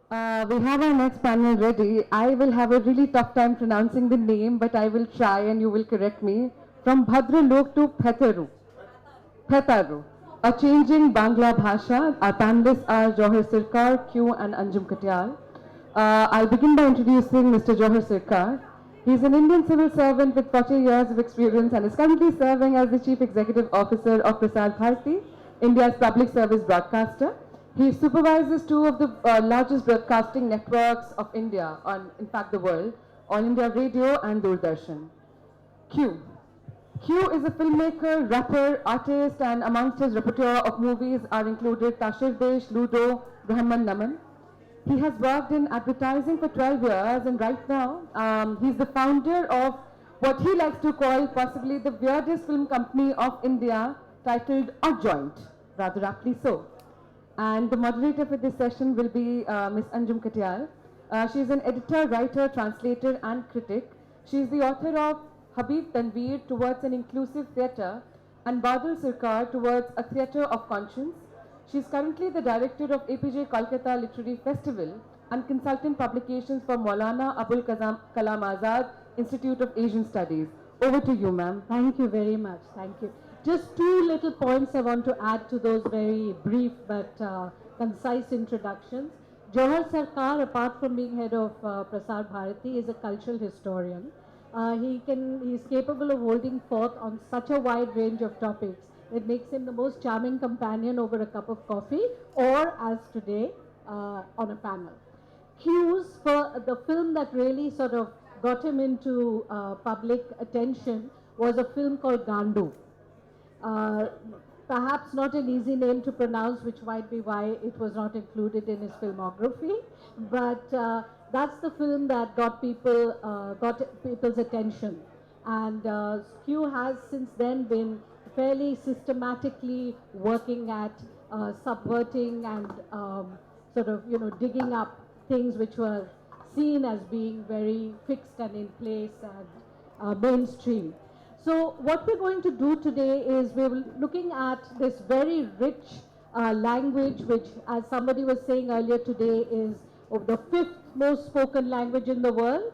We have our next panel ready. I will have a really tough time pronouncing the name, but I will try and you will correct me. From Bhadralok to Phyataru. Phyataru. A changing Bangla Bhasha. Our panelists are Jawhar Sircar, Q and Anjum Katyal. I'll begin by introducing Mr. Jawhar Sircar. He's an Indian civil servant with 40 years of experience and is currently serving as the Chief Executive Officer of Prasar Bharati, India's public service broadcaster. He supervises two of the largest broadcasting networks of India, in fact the world, All India Radio and Doordarshan. Q. Q is a filmmaker, rapper, artist, and amongst his repertoire of movies are included Tashir Desh, Ludo, Brahman Naman. He has worked in advertising for 12 years, and right now he's the founder of what he likes to call possibly the weirdest film company of India, titled Odd Joint, rather aptly so. And the moderator for this session will be Ms. Anjum Katyal. She is an editor, writer, translator, and critic. She is the author of Habib Tanveer Towards an Inclusive Theatre and Badal Sircar Towards a Theatre of Conscience. She is currently the director of APJ Kolkata Literary Festival and consultant publications for Maulana Abul Kalam Azad Institute of Asian Studies. Over to you, ma'am. Thank you very much. Thank you. Just two little points I want to add to those very brief but concise introductions. Jawhar Sircar, apart from being head of Prasar Bharati, is a cultural historian. He's capable of holding forth on such a wide range of topics. It makes him the most charming companion over a cup of coffee, or as today, on a panel. Cues for the film that really sort of got him into public attention was a film called Gandu. Uh, Perhaps not an easy name to pronounce, which might be why it was not included in his filmography, but that's the film that got people's attention. And Q has since then been fairly systematically working at subverting and sort of, digging up things which were seen as being very fixed and in place and mainstream. So what we're going to do today is we're looking at this very rich language, which, as somebody was saying earlier today, is the fifth most spoken language in the world,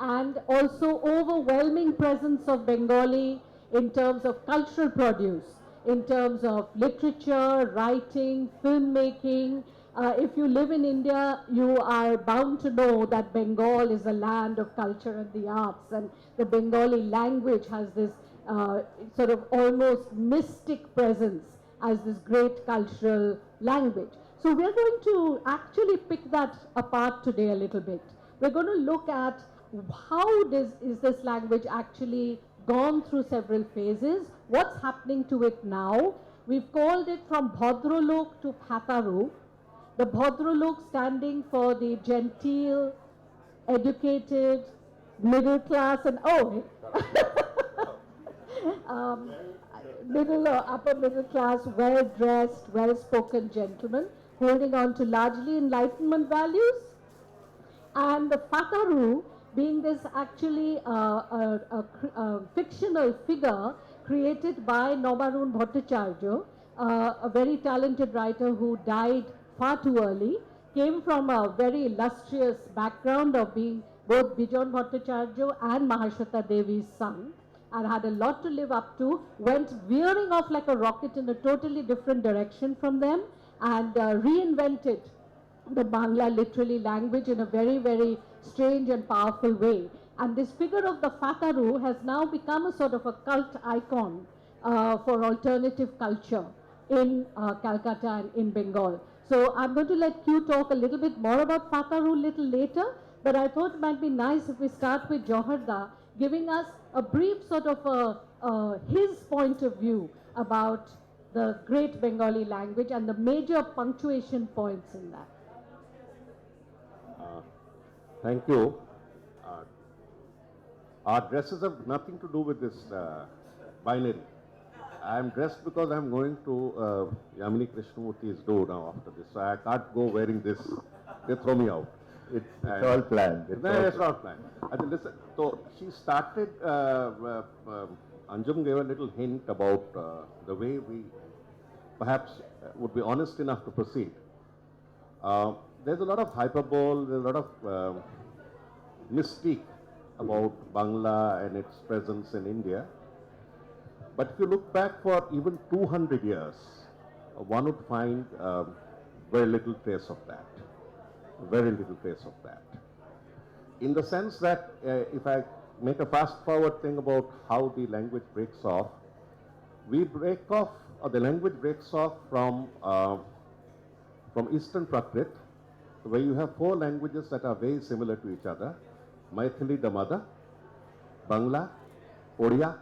and also overwhelming presence of Bengali in terms of cultural produce, in terms of literature, writing, filmmaking. If you live in India, you are bound to know that Bengal is a land of culture and the arts, and the Bengali language has this sort of almost mystic presence as this great cultural language. So we're going to actually pick that apart today a little bit. We're going to look at how is this language actually gone through several phases, what's happening to it now. We've called it from Bhadralok to Phyataru. The Bhadralok standing for the genteel, educated, middle class, and middle or upper middle class, well-dressed, well-spoken gentlemen holding on to largely Enlightenment values. And the Phyataru being this actually a fictional figure created by Nomarun Bhattacharya, a very talented writer who died far too early, came from a very illustrious background of being both Bijon Bhattacharya and Mahashweta Devi's son, and had a lot to live up to, went veering off like a rocket in a totally different direction from them, and reinvented the Bangla literary language in a very, very strange and powerful way. And this figure of the Phyataru has now become a sort of a cult icon for alternative culture in Calcutta and in Bengal. So I'm going to let Q talk a little bit more about Phyataru a little later, but I thought it might be nice if we start with Jawhar giving us a brief sort of his point of view about the great Bengali language and the major punctuation points in that. Thank you. Our dresses have nothing to do with this binary. I am dressed because I am going to Yamini Krishnamurthy's door now after this. So I can't go wearing this. They throw me out. It's all planned. It's all planned. I think listen, so she started, Anjum gave a little hint about the way we perhaps would be honest enough to proceed. there's a lot of hyperbole, there's a lot of mystique about Bangla and its presence in India. But if you look back for even 200 years, one would find very little trace of that. Very little trace of that. In the sense that if I make a fast forward thing about how the language breaks off, we break off, or the language breaks off from Eastern Prakrit, where you have four languages that are very similar to each other: Maithili, the mother, Bangla, Odia,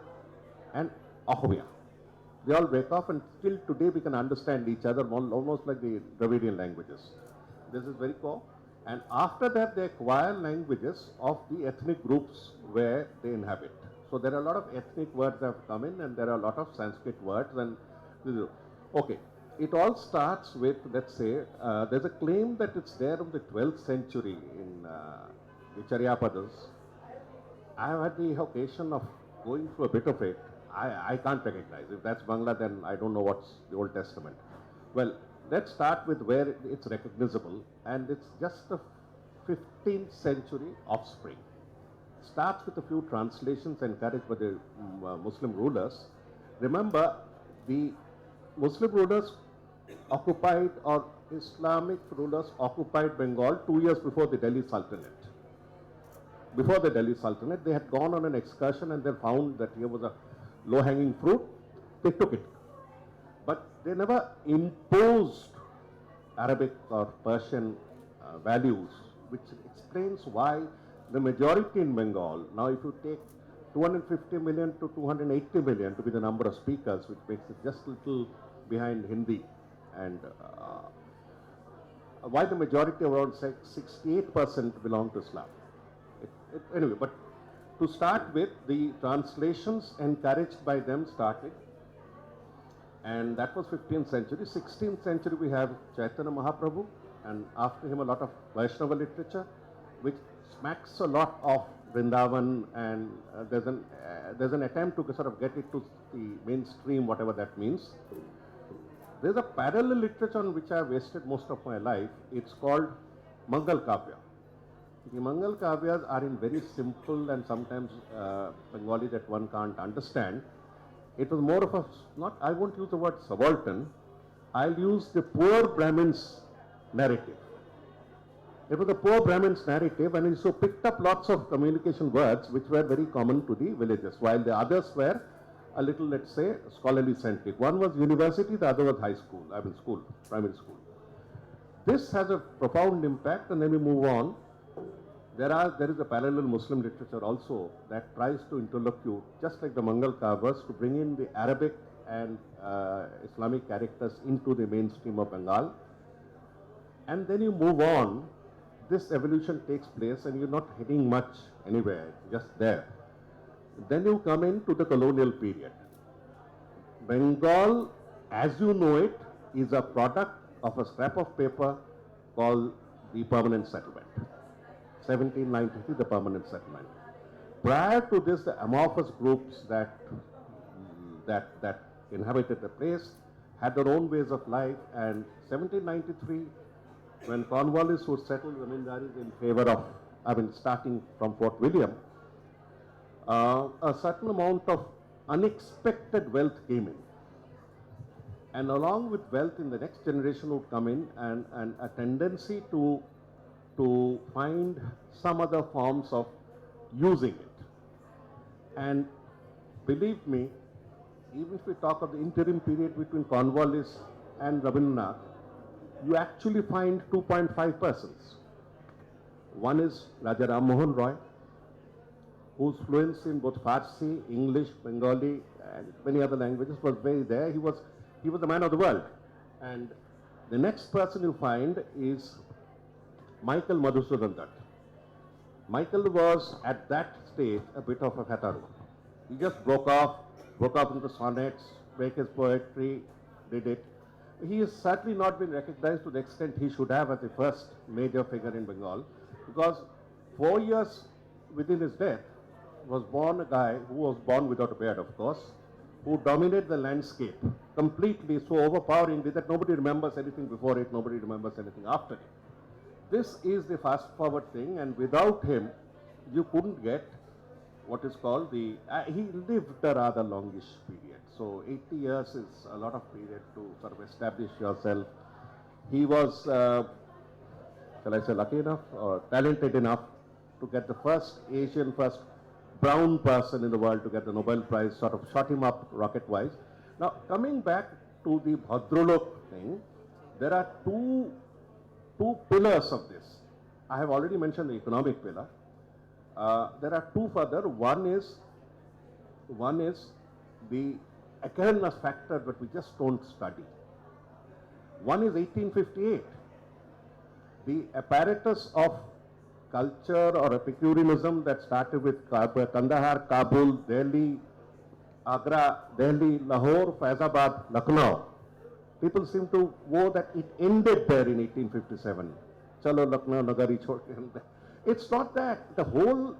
and Ahomiya. They all break off, and still today we can understand each other almost like the Dravidian languages. This is very core. And after that, they acquire languages of the ethnic groups where they inhabit. So there are a lot of ethnic words that have come in, and there are a lot of Sanskrit words. And okay, it all starts with, let's say, there's a claim that it's there in the 12th century in the Charyapadas. I have had the occasion of going through a bit of it. I can't recognize. If that's Bangla, then I don't know what's the Old Testament. Well, let's start with where it's recognizable, and it's just a 15th century offspring. Starts with a few translations encouraged by the Muslim rulers. Remember, the Muslim rulers occupied, or Islamic rulers occupied Bengal 2 years before the Delhi Sultanate. Before the Delhi Sultanate, they had gone on an excursion and they found that here was a low-hanging fruit. They took it. But they never imposed Arabic or Persian values, which explains why the majority in Bengal, now if you take 250 million to 280 million to be the number of speakers, which makes it just a little behind Hindi, and why the majority, around 68%, belong to Islam. Anyway, but to start with, the translations encouraged by them started, and that was 15th century. 16th century we have Chaitanya Mahaprabhu, and after him a lot of Vaishnava literature, which smacks a lot of Vrindavan, and there's an attempt to sort of get it to the mainstream, whatever that means. There's a parallel literature on which I have wasted most of my life. It's called Mangal Kavya. The Mangal Kavyas are in very simple and sometimes Bengali that one can't understand. It was more of a, not, I won't use the word subaltern, I'll use the poor Brahmin's narrative. It was the poor Brahmin's narrative, and he so picked up lots of communication words which were very common to the villages, while the others were a little, let's say, scholarly centric. One was university, the other was high school, school, primary school. This has a profound impact, and then we move on. There is a parallel Muslim literature also that tries to interlocute, just like the Mangal Kavyas, to bring in the Arabic and Islamic characters into the mainstream of Bengal. And then you move on, this evolution takes place and you're not heading much anywhere, just there. Then you come into the colonial period. Bengal, as you know it, is a product of a scrap of paper called the permanent settlement. 1793, the permanent settlement. Prior to this, the amorphous groups that inhabited the place had their own ways of life, and 1793, when Cornwallis would settle zamindaris in favor of, starting from Fort William, a certain amount of unexpected wealth came in. And along with wealth in the next generation would come in, and a tendency to find some other forms of using it. And believe me, even if we talk of the interim period between Cornwallis and Rabindranath, you actually find 2.5 persons. One is Raja Ram Mohan Roy, whose fluency in both Farsi, English, Bengali, and many other languages was very there. He was the man of the world. And the next person you find is Michael Madhusudan Dutt. Michael was at that stage a bit of a Phyataru. He just broke off into sonnets, make his poetry, did it. He has certainly not been recognized to the extent he should have as the first major figure in Bengal, because 4 years within his death was born a guy who was born without a beard, of course, who dominated the landscape completely, so overpoweringly that nobody remembers anything before it, nobody remembers anything after it. this is the fast forward thing, and without him, you couldn't get what is called the, he lived a rather longish period. So 80 years is a lot of period to sort of establish yourself. He was, shall I say, lucky enough or talented enough to get the first Asian, first brown person in the world to get the Nobel Prize, sort of shot him up rocket-wise. Now, coming back to the Bhadralok thing, there are two pillars of this. I have already mentioned the economic pillar. There are two further. One is the awareness factor that we just don't study. One is 1858. The apparatus of culture or Epicureanism that started with Kandahar, Kabul, Delhi, Agra, Delhi, Lahore, Faizabad, Lucknow. People seem to know that it ended there in 1857. Chalo Lucknow Nagari chhod ke hum. It's not that. The whole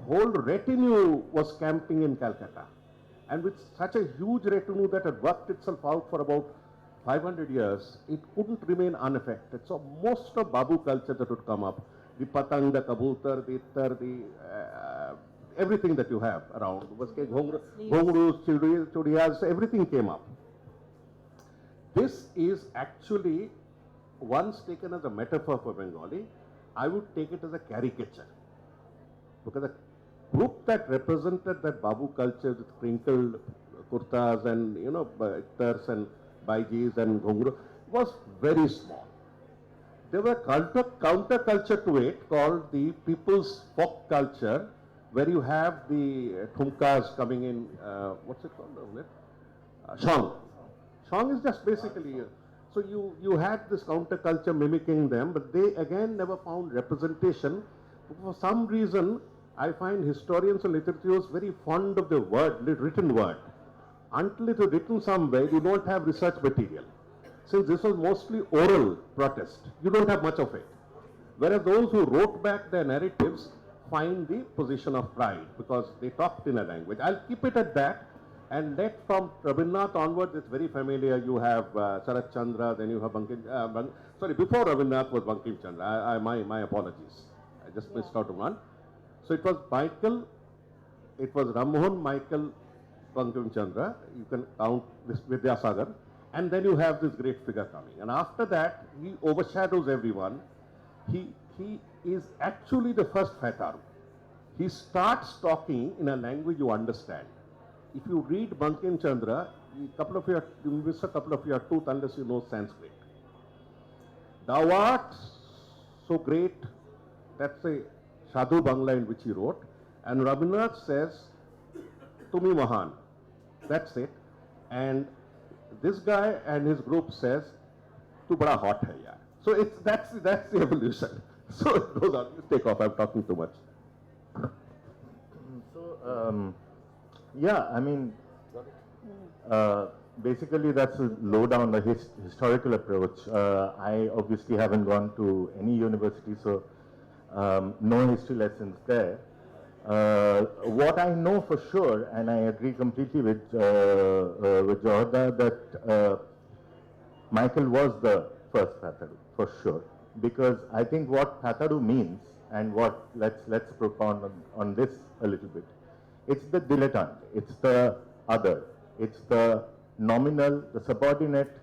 retinue was camping in Calcutta. And with such a huge retinue that had worked itself out for about 500 years, it couldn't remain unaffected. So most of Babu culture that would come up, the patang, the kabutar, the ittar, everything that you have around, ghungrus, chudiyas, everything came up. This is actually, once taken as a metaphor for Bengali, I would take it as a caricature. Because the group that represented that Babu culture with crinkled kurtas and, ittars and baijis and ghungru was very small. There were counter culture to it called the people's folk culture, where you have the thumkas coming in, what's it called? Shong. Shong is just basically, so you had this counter culture mimicking them, but they again never found representation. For some reason, I find historians and literatures very fond of the word, written word. Until it is written somewhere, you don't have research material. Since this was mostly oral protest, you don't have much of it. Whereas those who wrote back their narratives find the position of pride because they talked in a language. I'll keep it at that, and let from Rabindranath onwards, it's very familiar. You have Sarat Chandra, then you have before Rabindranath was Bankim Chandra. My apologies. I just missed out on one. So it was Michael, it was Rammohan, Michael, Bankim Chandra. You can count this Vidyasagar. And then you have this great figure coming. And after that, he overshadows everyone. He is actually the first Phyataru. He starts talking in a language you understand. If you read Bankim Chandra, you miss a couple of your tooth unless you know Sanskrit. Thou art so great, that's a Sadhu Bangla in which he wrote. And Rabindranath says, Tumi Mahan. That's it. And this guy and his group says, Tu bada hot hai yaar. So that's the evolution. So it goes on. Let's take off. I'm talking too much. So, yeah, I mean, basically that's a lowdown, the historical approach. I obviously haven't gone to any university, so no history lessons there. What I know for sure, and I agree completely with Jawhar, that Michael was the first Phyataru, for sure. Because I think what Phyataru means, and what let's propound on this a little bit, it's the dilettante, it's the other, it's the nominal, the subordinate,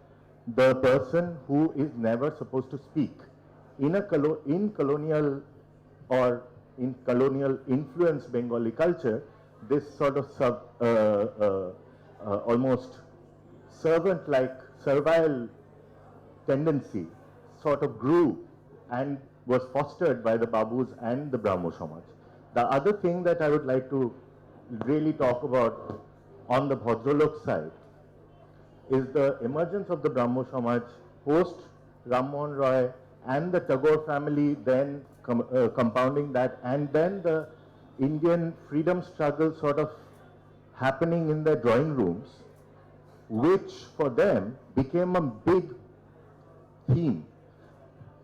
the person who is never supposed to speak. In colonial or in colonial influenced Bengali culture, this sort of almost servant-like, servile tendency sort of grew and was fostered by the Babus and the Brahmo Samaj. The other thing that I would like to really talk about on the Bhadralok side is the emergence of the Brahmo Samaj post Ram Mohan Roy and the Tagore family, then compounding that, and then the Indian freedom struggle sort of happening in their drawing rooms, which for them became a big theme.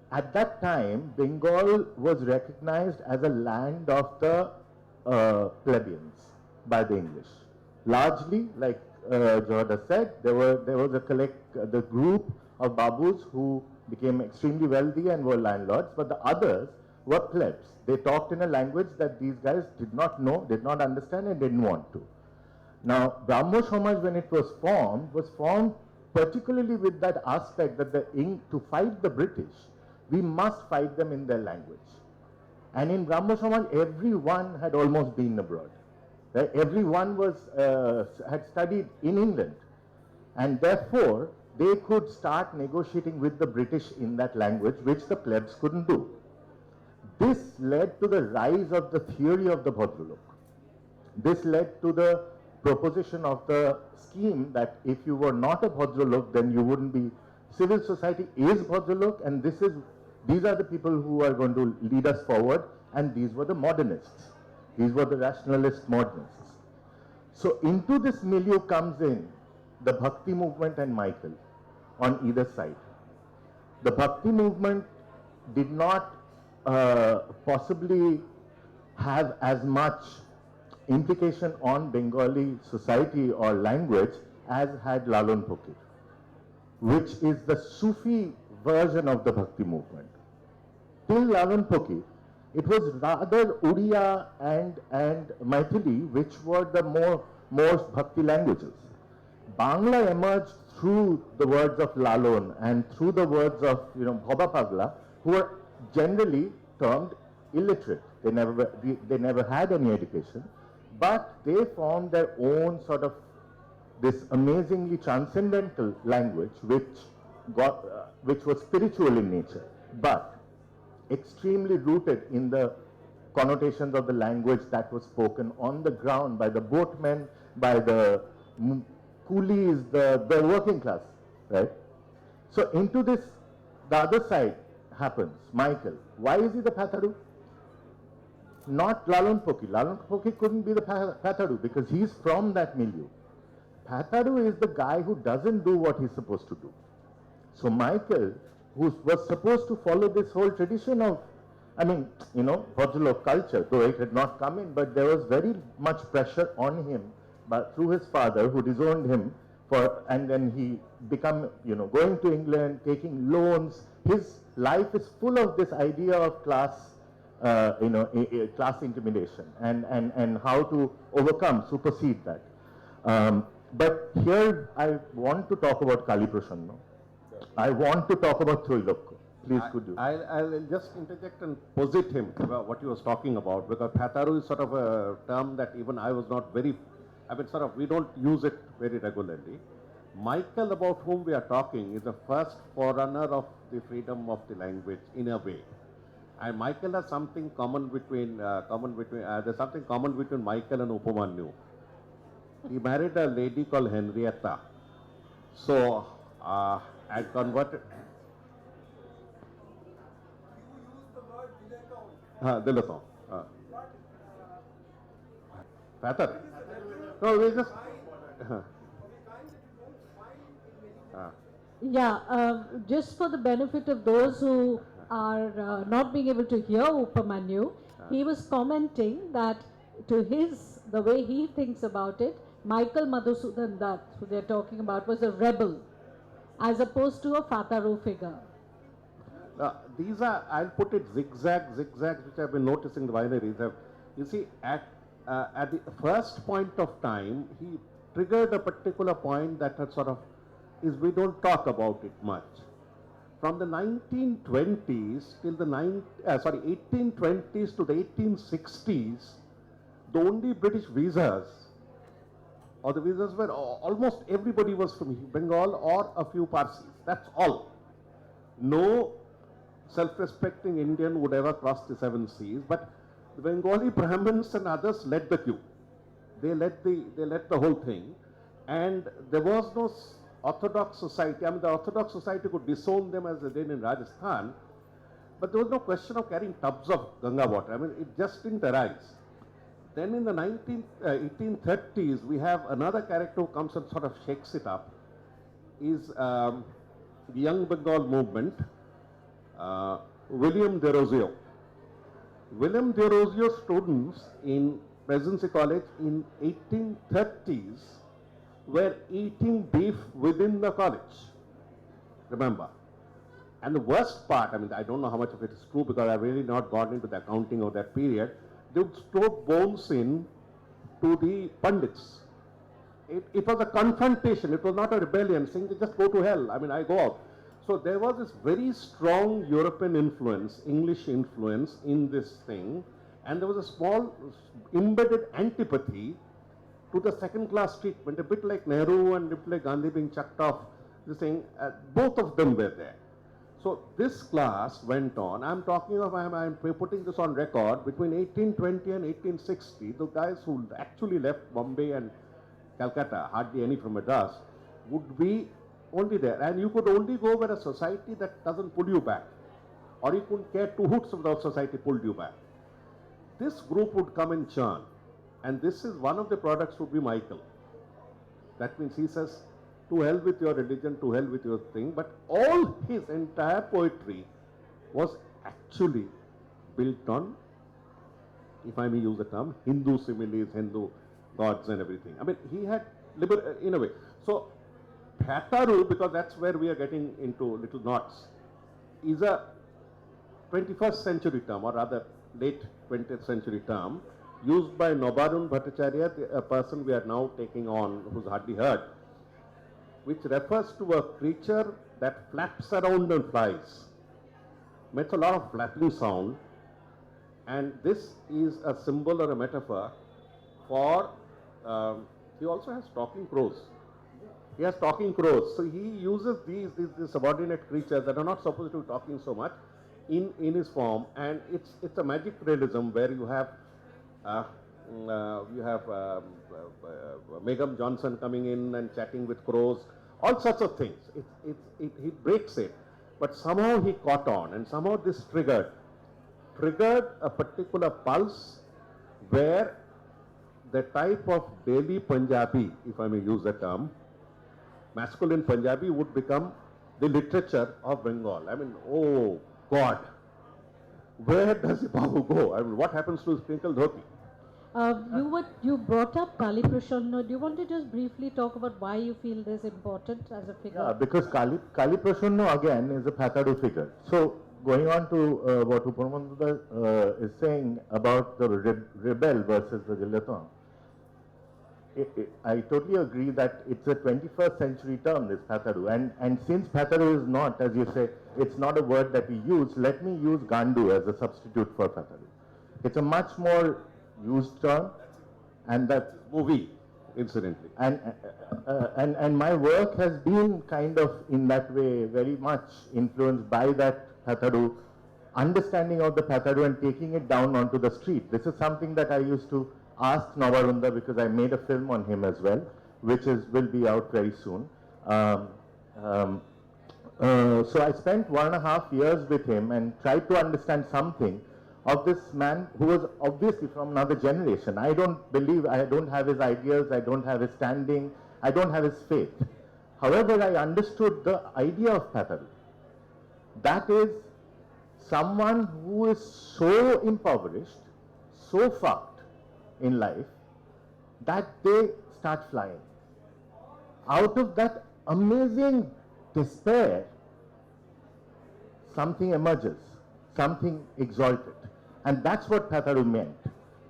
At that time, Bengal was recognized as a land of the plebeians by the English. Largely, like Jawhar said, there was the group of Babus who became extremely wealthy and were landlords, but the others were plebs. They talked in a language that these guys did not know, did not understand, and didn't want to. Now, Brahmo Samaj, when it was formed particularly with that aspect that to fight the British, we must fight them in their language. And in Brahmo Samaj, everyone had almost been abroad. Right? Everyone had studied in England. And therefore, they could start negotiating with the British in that language, which the plebs couldn't do. This led to the rise of the theory of the Bhadralok. This led to the proposition of the scheme that if you were not a Bhadralok, then you wouldn't be. Civil society is Bhadralok, and these are the people who are going to lead us forward, and these were the modernists. These were the rationalist modernists. So into this milieu comes in the Bhakti movement and Michael on either side. The Bhakti movement did not possibly have as much implication on Bengali society or language as had Lalon Phokir, which is the Sufi version of the Bhakti movement. Till Lalon Phokir, it was rather Uriya and Maithili which were the most Bhakti languages. Bangla emerged through the words of Lalon and through the words of Bhaba Pagla, who were generally termed illiterate. They never had any education, but they formed their own sort of this amazingly transcendental language, which was spiritual in nature, but extremely rooted in the connotations of the language that was spoken on the ground by the boatmen, by the coolies, the working class, right? So into this, the other side happens, Michael. Why is he the Phyataru? Not Lalon Phokir. Lalon Phokir couldn't be the Phyataru because he's from that milieu. Phyataru is the guy who doesn't do what he's supposed to do. So Michael, who was supposed to follow this whole tradition of, Bhadralok culture, though it had not come in, but there was very much pressure on him through his father, who disowned him and then he become, going to England, taking loans. His life is full of this idea of class, class intimidation and how to supersede that. But here I want to talk about Kali Prasanna. I want to talk about Troilokya. Please, could you? I'll just interject and posit him about what he was talking about, because Phyataru is sort of a term that even I was not very, we don't use it very regularly. Michael, about whom we are talking, is the first forerunner of the freedom of the language in a way. And Michael has something common between, there's something common between Michael and Upamanyu. He married a lady called Henrietta. So, I converted. Dileton. Phyataru. No, we just. Just for the benefit of those who are not being able to hear Upamanyu, he was commenting that the way he thinks about it, Michael Madhusudan Dutt, who they're talking about, was a rebel, as opposed to a Phyataru figure. These are, I'll put it zigzags, which I've been noticing the binaries. You see, at the first point of time, he triggered a particular point that had sort of we don't talk about it much. From the 1920s till the 1820s to the 1860s, the only British visas, or the visas were almost everybody was from Bengal or a few Parsis. That's all. No self-respecting Indian would ever cross the seven seas, but the Bengali Brahmins and others led the queue. They led the whole thing, and there was no orthodox society. The orthodox society could disown them as they did in Rajasthan, but there was no question of carrying tubs of Ganga water. It just didn't arise. Then in the 1830s, we have another character who comes and sort of shakes it up, is the Young Bengal movement, William de Rosio. William de Rosio students in Presidency College in 1830s were eating beef within the college. Remember, And the worst part, I mean, I don't know how much of it is true because I've really not gone into the accounting of that period, they would throw bones in to the Pandits. It was a confrontation, it was not a rebellion, saying they just go to hell, I mean, I go out. So there was this very strong European influence, English influence in this thing, and there was a small embedded antipathy to the second class treatment, a bit like Nehru and a bit like Gandhi being chucked off, this thing, both of them were there. So this class went on, I'm talking of, I'm putting this on record, between 1820 and 1860, the guys who actually left Bombay and Calcutta, hardly any from Madras, would be only there. And you could only go where a society that doesn't pull you back, or you couldn't care two hoots if the society pulled you back. This group would come in churn, and this is one of the products would be Michael. That means he says, to hell with your religion, to hell with your thing, but all his entire poetry was actually built on, if I may use the term, Hindu similes, Hindu gods and everything. I mean, he had, in a way. So, Phyataru, because that's where we are getting into little knots, is a 21st century term, or rather late 20th century term, used by Nobarun Bhattacharya, a person we are now taking on, who's hardly heard, which refers to a creature that flaps around and flies. Makes a lot of flapping sound, and this is a symbol or a metaphor for, he also has talking crows. He has talking crows. So he uses these subordinate creatures that are not supposed to be talking so much in his form, and it's a magic realism where you have Megam Johnson coming in and chatting with crows, all sorts of things. He breaks it, but somehow he caught on, and somehow this triggered a particular pulse where the type of Delhi Punjabi, if I may use the term, masculine Punjabi would become the literature of Bengal. I mean, oh God, where does the Babu go? I mean, what happens to his crinkle dhoti? You brought up Kali Prashanna. Do you want to just briefly talk about why you feel this important as a figure? Yeah, because Kali Prashanna again is a Phyataru figure. So going on to what Upamananda is saying about the rebel versus the dilettante, I totally agree that it's a 21st century term, this Phyataru, and since Phyataru is not, as you say, it's not a word that we use, let me use Gandu as a substitute for Phyataru. It's a much more used term, and that movie, incidentally. And my work has been kind of in that way very much influenced by that Phyataru, understanding of the Phyataru and taking it down onto the street. This is something that I used to ask Navarunda because I made a film on him as well, which will be out very soon. So I spent 1.5 years with him and tried to understand something of this man who was obviously from another generation. I don't have his ideas, I don't have his standing, I don't have his faith. However, I understood the idea of Phyataru. That is someone who is so impoverished, so fucked in life, that they start flying. Out of that amazing despair, something emerges, something exalted. And that's what Phyataru meant.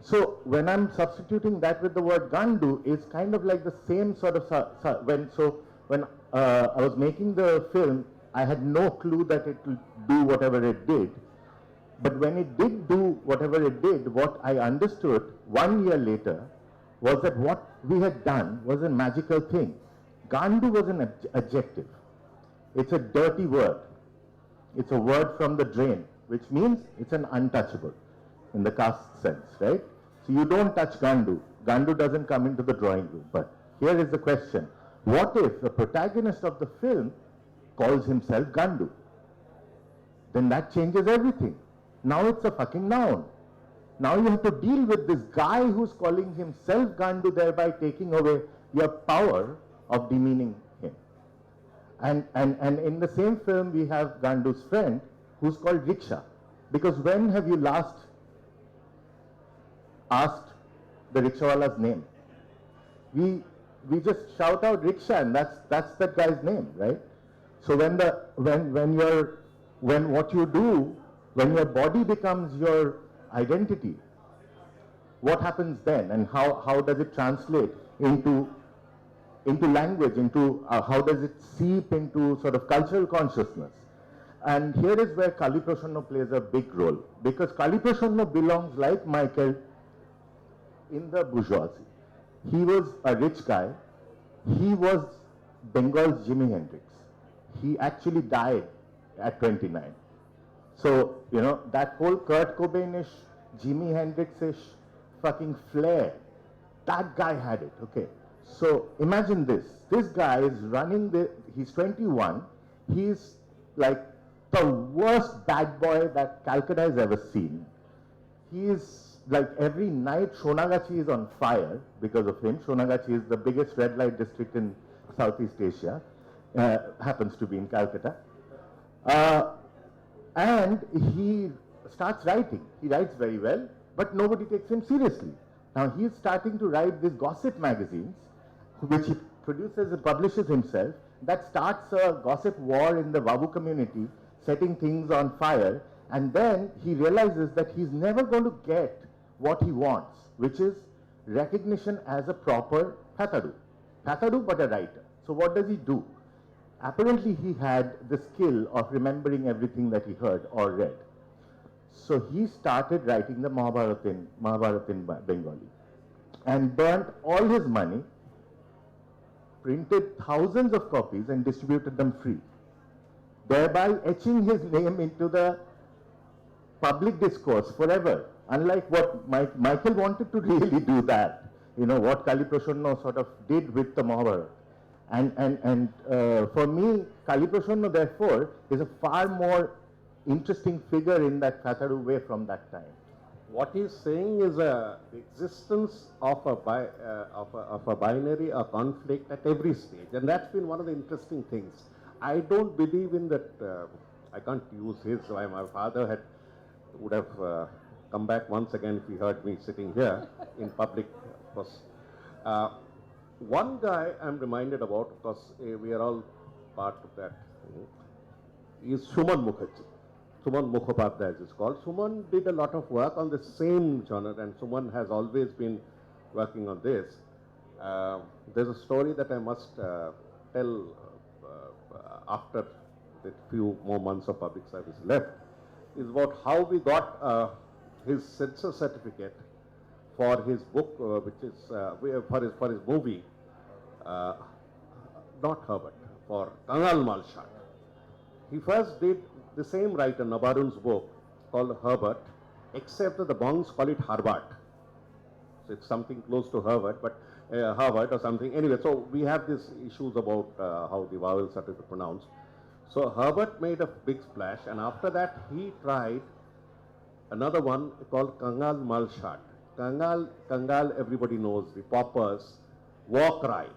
So when I'm substituting that with the word Gandu, it's kind of like the same sort of, when I was making the film, I had no clue that it would do whatever it did. But when it did do whatever it did, what I understood 1 year later was that what we had done was a magical thing. Gandu was an adjective. It's a dirty word. It's a word from the drain, which means it's an untouchable in the caste sense, right? So you don't touch Gandu. Gandu doesn't come into the drawing room. But here is the question. What if the protagonist of the film calls himself Gandu? Then that changes everything. Now it's a fucking noun. Now you have to deal with this guy who's calling himself Gandu, thereby taking away your power of demeaning him. And in the same film we have Gandu's friend who's called Riksha. Because when have you last asked the rickshawala's name? We just shout out Riksha and that's that guy's name, right? So when when what you do, when your body becomes your identity, what happens then, and how does it translate into language, into how does it seep into sort of cultural consciousness? And here is where Kali Prasanna plays a big role, because Kali Prasanna belongs, like Michael, in the bourgeoisie. He was a rich guy. He was Bengal's Jimi Hendrix. He actually died at 29. So, you know, that whole Kurt Cobain-ish, Jimi Hendrix-ish fucking flair, that guy had it, okay. So imagine this. This guy is running he's 21. He's like the worst bad boy that Calcutta has ever seen. He is like, every night Shonagachi is on fire because of him. Shonagachi is the biggest red light district in Southeast Asia. Happens to be in Calcutta. And he starts writing. He writes very well, but nobody takes him seriously. Now he's starting to write these gossip magazines, which he produces and publishes himself, that starts a gossip war in the Babu community, setting things on fire, and then he realizes that he's never going to get what he wants, which is recognition as a proper Phyataru. Phyataru, but a writer. So what does he do? Apparently he had the skill of remembering everything that he heard or read. So he started writing the Mahabharata in Bengali, and burnt all his money, printed thousands of copies and distributed them free, thereby etching his name into the public discourse forever. Unlike what Michael wanted to really do that, you know, what Kali Prasanna sort of did with the Mahabharata. And for me, Kali Prasanna, therefore, is a far more interesting figure in that Phyataru way from that time. What he's saying is the existence of a binary, a conflict at every stage, and that's been one of the interesting things. I don't believe in that. I can't use his. My father would have come back once again if he heard me sitting here in public. One guy I'm reminded about, because we are all part of that, is Suman Mukherjee. Suman Mukhopadhyay, as it's called. Suman did a lot of work on the same genre, and Suman has always been working on this. There's a story that I must tell after the few more months of public service left, is about how we got his censor certificate for his book, which is for his movie, not Herbert, for Kangal Malshat. He first did the same writer, Nabarun's book, called Herbert, except that the Bongs call it Harvard. So it's something close to Harvard, but Harvard or something. Anyway, so we have these issues about how the vowels are to be pronounced. So Herbert made a big splash, and after that he tried another one called Kangal Malshat. Kangal, everybody knows, the paupers, war cry.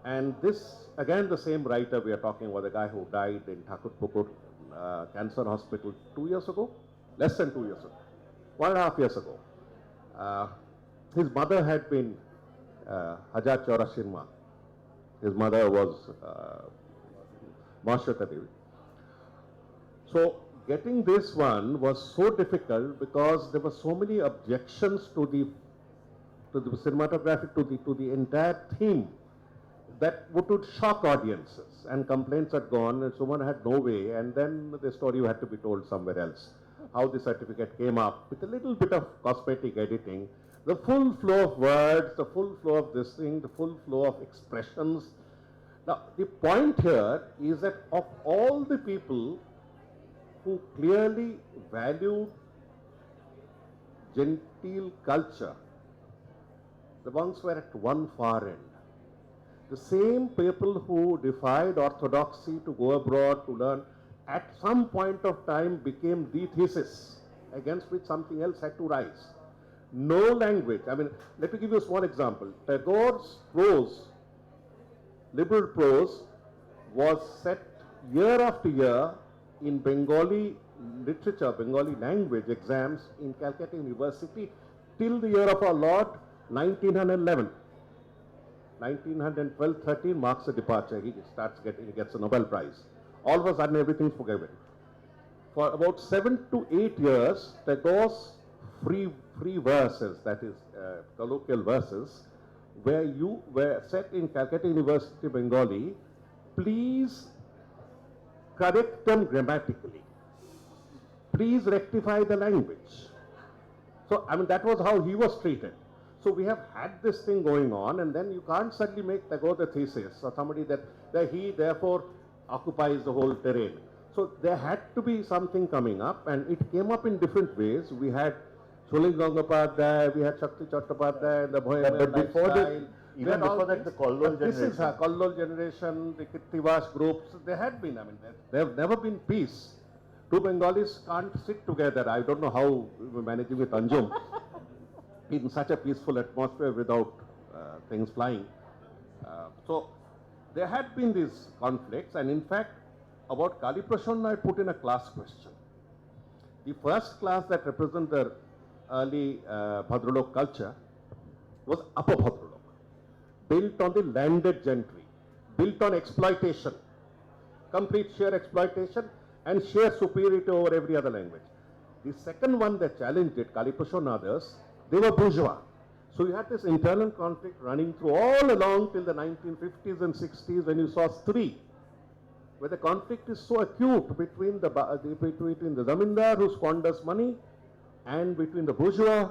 And this, again, the same writer we are talking about, the guy who died in Thakurpukur Cancer Hospital 2 years ago, less than 2 years ago, 1.5 years ago. His mother had been Hajar Chaurashirma. His mother was Mashwata Devi. So getting this one was so difficult because there were so many objections to the cinematography, to the entire theme, that would shock audiences, and complaints had gone, and someone had no way, and then the story had to be told somewhere else. How the certificate came up with a little bit of cosmetic editing, the full flow of words, the full flow of this thing, the full flow of expressions. Now, the point here is that of all the people who clearly valued genteel culture, the ones were at one far end. The same people who defied orthodoxy to go abroad to learn, at some point of time became the thesis against which something else had to rise. No language. I mean, let me give you a small example. Tagore's prose, liberal prose, was set year after year in Bengali literature, Bengali language exams in Calcutta University till the year of our Lord, 1911. 1912-13 marks a departure. He gets a Nobel Prize all of a sudden everything's forgiven. For about 7 to 8 years, Tagore's free verses, that is colloquial verses, were set in Calcutta University Bengali, please correct them grammatically. Please rectify the language. So, I mean, that was how he was treated. So we have had this thing going on, and then you can't suddenly make Tagore the thesis or somebody that he therefore occupies the whole terrain. So there had to be something coming up, and it came up in different ways. We had Chuling Gangopadhyay, we had Shakti Chattopadhyay, the Bohemian But before lifestyle. even before that, the Kollol This generation. is Kollol generation, the Kittivash groups, there had been, I mean, there have never been peace. Two Bengalis can't sit together. I don't know how we were managing with Anjum in such a peaceful atmosphere without things flying. So there had been these conflicts, and in fact, about Kali Prasanna, I put in a class question. The first class that represents the early Bhadralok culture was Upper Bhadralok, built on the landed gentry, built on exploitation, complete sheer exploitation and sheer superiority over every other language. The second one that challenged it, Kali Prasanna and others, they were bourgeois. So you had this internal conflict running through all along till the 1950s and 60s when you saw Stree, where the conflict is so acute between the zamindar who squanders money and between the bourgeois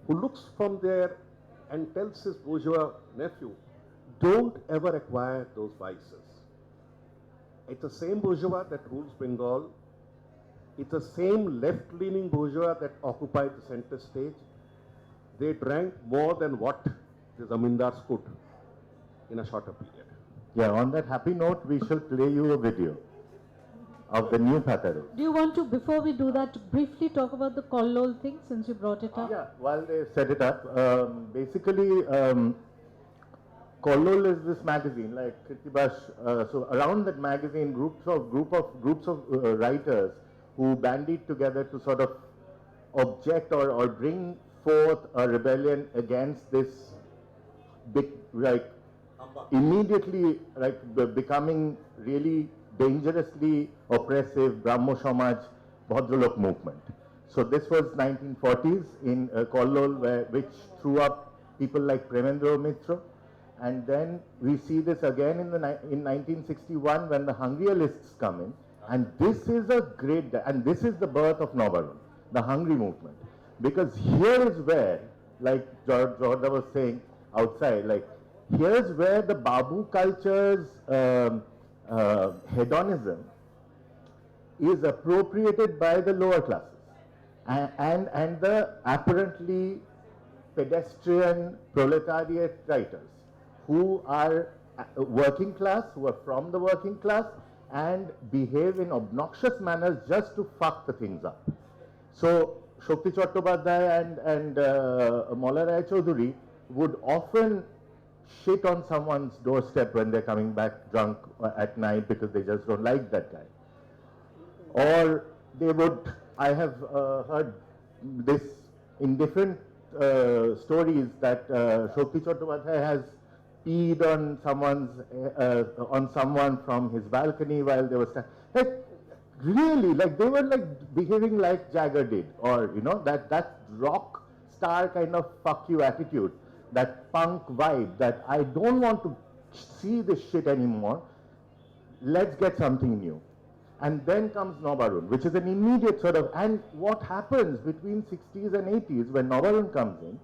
who looks from there and tells his bourgeois nephew, don't ever acquire those vices. It's the same bourgeois that rules Bengal. It's the same left-leaning bourgeois that occupied the center stage. They drank more than what the zamindars could in a shorter period. Yeah, on that happy note, we shall play you a video of the new Phyataru. Do you want to, before we do that, briefly talk about the Kollol thing since you brought it up? Yeah, while they set it up, basically, Kollol is this magazine like Krittibash. So around that magazine, groups of writers who bandied together to sort of object or bring forth a rebellion against this big, like immediately becoming really dangerously oppressive Brahmo Samaj Bhadralok movement. So this was 1940s in Kollol, which threw up people like Premendra Mitra, and then we see this again in 1961 when the Hungryalists come in, and this is a great, and this is the birth of Navarone, the Hungry movement, because here is where, like Jawhar was saying outside, like here's where the Babu culture's hedonism is appropriated by the lower classes and the apparently pedestrian proletariat writers who are working class, who are from the working class and behave in obnoxious manners just to fuck the things up. So Shakti Chattopadhyay and Maula Rai Chaudhuri would often shit on someone's doorstep when they're coming back drunk at night because they just don't like that guy. Or they would, I have heard this in different stories that Shakti Chattopadhyay has peed on someone from his balcony while they were like really, like they were like behaving like Jagger did, or you know, that rock star kind of fuck you attitude, that punk vibe that I don't want to see this shit anymore, let's get something new. And then comes Navarone, which is an immediate sort of, and what happens between 60s and 80s when Navarone comes in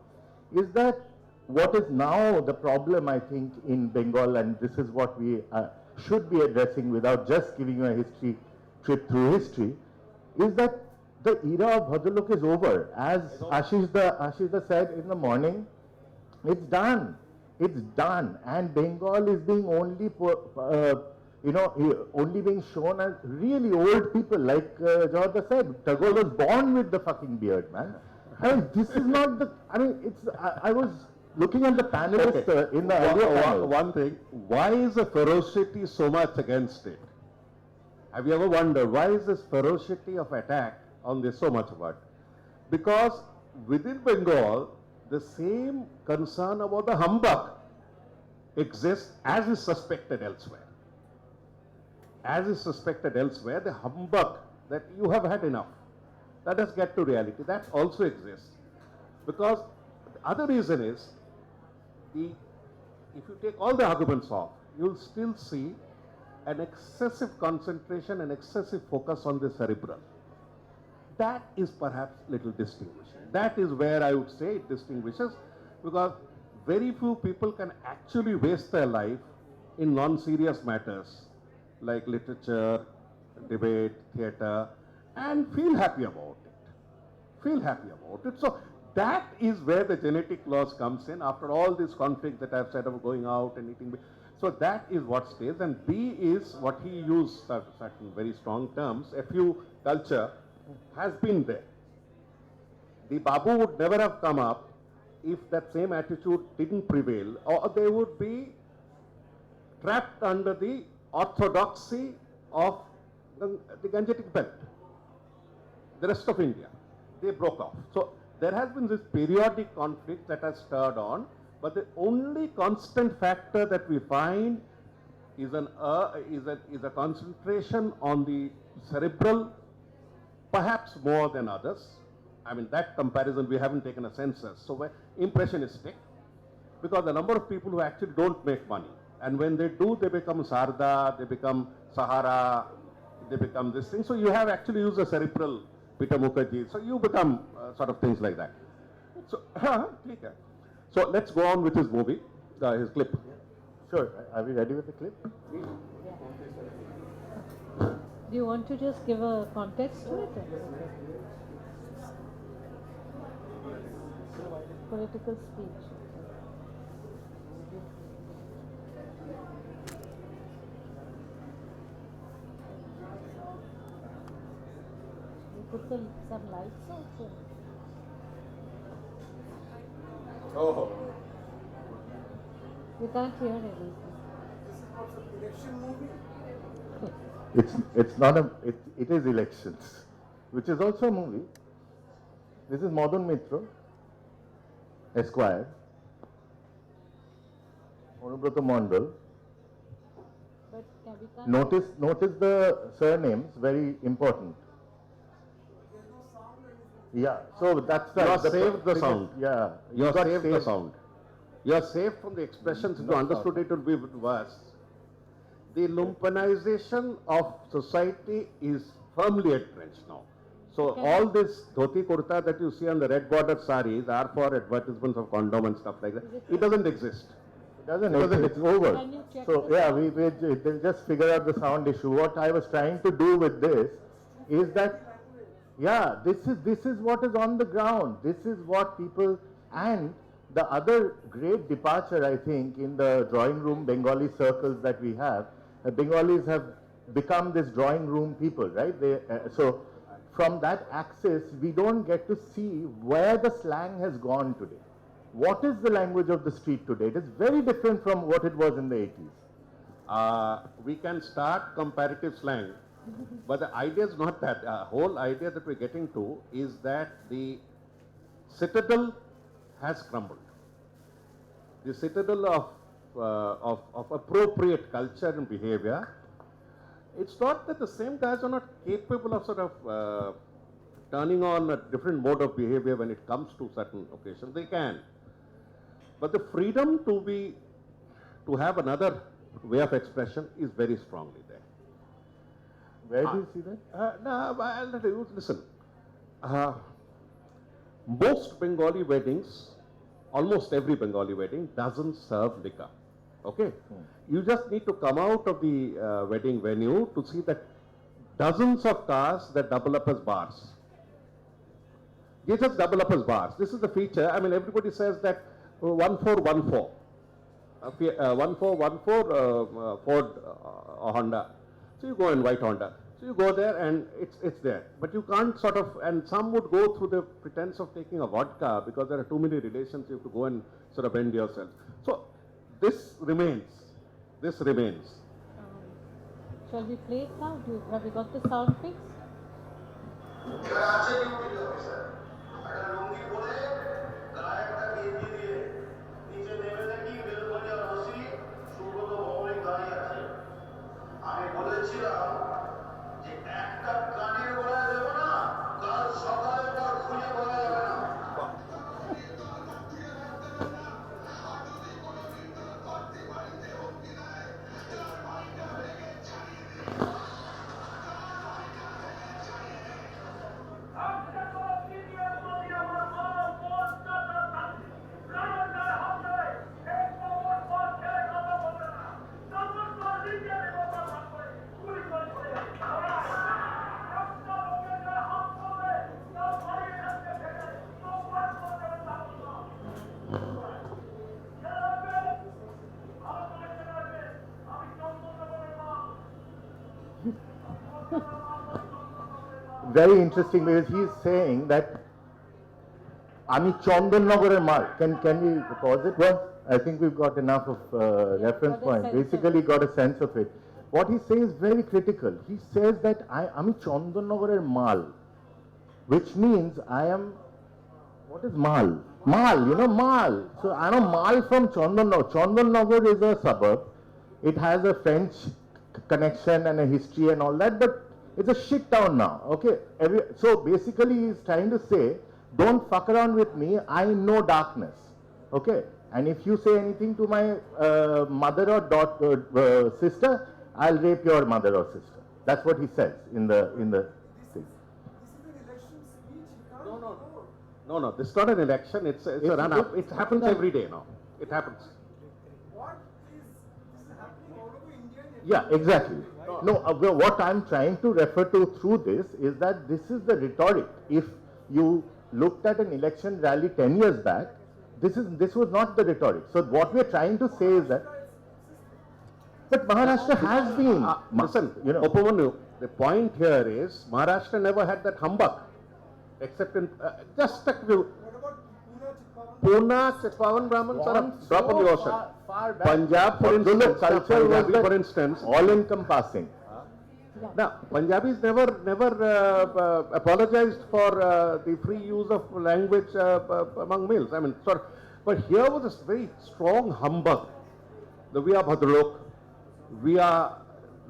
is that what is now the problem, I think, in Bengal, and this is what we should be addressing without just giving you a history trip through history, is that the era of Bhadralok is over. As Ashish said in the morning, it's done. It's done. And Bengal is being only, only being shown as really old people, like Jawhar said. Tagore was born with the fucking beard, man. I mean, this is not the, I mean, it's, I was looking at the panelists in the earlier panel. One thing, why is the ferocity so much against it? Have you ever wondered why is this ferocity of attack on this so much about? Because within Bengal, the same concern about the humbug exists as is suspected elsewhere. as is suspected elsewhere, the humbug that you have had enough. Let us get to reality. That also exists. Because the other reason is, if you take all the arguments off, you'll still see an excessive concentration and excessive focus on the cerebral. That is perhaps little distinguishing. That is where I would say it distinguishes, because very few people can actually waste their life in non-serious matters like literature, debate, theatre, and feel happy about it. Feel happy about it. So that is where the genetic loss comes in after all this conflict that I've said of going out and eating. So that is what stays. And B is what he used, certain very strong terms, FU culture has been there. The Babu would never have come up if that same attitude didn't prevail, or they would be trapped under the orthodoxy of the Gangetic belt. The rest of India, they broke off. So there has been this periodic conflict that has stirred on, but the only constant factor that we find is a concentration on the cerebral, perhaps more than others. I mean, that comparison, we haven't taken a census. So we're impressionistic, because the number of people who actually don't make money, and when they do, they become Sarda, they become Sahara, they become this thing. So you have actually used a cerebral Peter Mukherjee. So you become sort of things like that. So, so let's go on with his movie, his clip. Sure. Are we ready with the clip? Do you want to just give a context to it? Political speech. You put some lights also. Oh. You can't hear anything. It's not a, it is elections, which is also a movie. This is Madan Mitra, Esquire, Anubrata Mondal. But we can't. Notice the surnames, very important. Yeah, so that's You are saved the thing sound. Yeah, You are got saved the sound. You are saved from the expressions. If you understood it, it would be worse. The lumpenization of society is firmly entrenched now. So all this dhoti kurta that you see on the red bordered saris are for advertisements of condom and stuff like that. It doesn't exist. It doesn't. It's over. Can you check So the yeah, sound? we just figure out the sound issue. What I was trying to do with this is that, yeah, this is what is on the ground. This is what people, and the other great departure, I think, in the drawing room Bengali circles that we have, Bengalis have become this drawing room people, right? So from that axis, we don't get to see where the slang has gone today. What is the language of the street today? It is very different from what it was in the 80s. We can start comparative slang, but the idea is not that. Whole idea that we're getting to is that the citadel has crumbled. The citadel of appropriate culture and behavior. It's not that the same guys are not capable of sort of turning on a different mode of behavior when it comes to certain occasions. They can. But the freedom to have another way of expression is very strongly there. Where do you see that? No, I'll tell you, listen. Most Bengali weddings, almost every Bengali wedding doesn't serve liquor. Okay? You just need to come out of the wedding venue to see that dozens of cars that double up as bars. They just double up as bars. This is the feature. I mean, everybody says that 1414. 1414 Ford Honda. So you go in white Honda. So you go there and it's there. But you can't sort of, and some would go through the pretense of taking a vodka because there are too many relations, you have to go and sort of bend yourself. So this remains. This remains. Shall we play it now? Have you got the sound fixed? আমি বলেছিলাম very interesting because he's saying that Ami Chandanagar Mal. Can we pause it once? I think we've got enough of reference point. Basically got a sense of it. What he says is very critical. He says that Ami Chandanagar Mal, which means I am, what is Mal? Mal, you know, Mal. So I know Mal from Chandanagar. Chandanagar is a suburb. It has a French connection and a history and all that, but it's a shit town now. Okay. So basically he's trying to say, don't fuck around with me. I know darkness. Okay. And if you say anything to my mother or daughter, sister, I'll rape your mother or sister. That's what he says in the thing. This is an election speech. You can't No, this is not an election. It's a run-up. It happens every day now. It happens. What is this is happening all over India? Yeah, exactly. No, what I'm trying to refer to through this is that this is the rhetoric. If you looked at an election rally 10 years back, this was not the rhetoric. So what we're trying to say is that, but Maharashtra has been. Listen, you know, Upamanyu, the point here is Maharashtra never had that humbug, except in just a few. What about Pune, Chitpavan? Pune, Chitpavan Brahmins are a gone drop on the ocean. far back. Punjab, for Bhadralok instance, culture was Punjabi, for instance. all-encompassing. Now, Punjabis never apologized for the free use of language among males. I mean, sorry, but here was this very strong humbug. We are Bhadralok, we are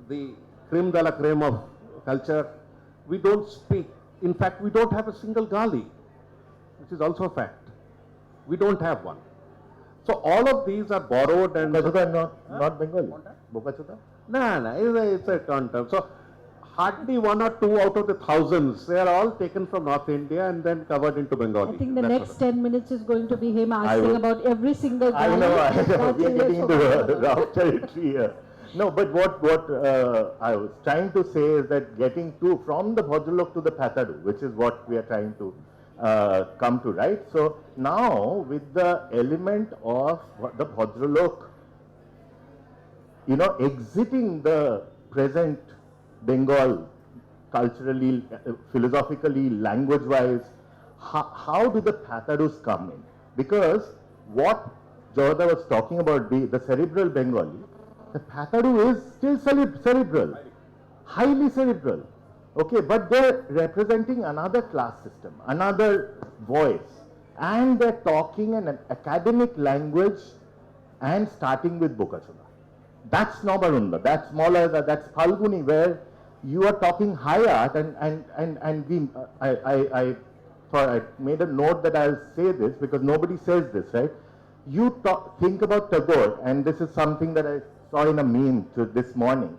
the creme de la creme of culture. We don't speak. In fact, we don't have a single Gali, which is also a fact. We don't have one. So all of these are borrowed and. Bokachuda not Bengali. Bokachuda? No, it's a term. So hardly one or two out of the thousands, they are all taken from North India and then covered into Bengali. I think the That's next what 10 minutes is going to be him asking will- about every single I guy. know, that we are he getting has into forgotten a about. rough territory here. No, but what I was trying to say is that getting from the Bhadralok to the Phyataru, which is what we are trying to come to, right? So now with the element of the Bhadralok, you know, exiting the present Bengal culturally, philosophically, language-wise, how do the Phytarus come in? Because what Jawhar was talking about, the cerebral Bengali, the Phyataru is still cerebral, highly cerebral. Okay, but they're representing another class system, another voice, and they're talking in an academic language and starting with Bokachuda. That's Nabarunda, that's Maulada, that's Phalguni, where you are talking high art, I thought I made a note that I'll say this because nobody says this, right? You think about Tagore, and this is something that I saw in a meme this morning.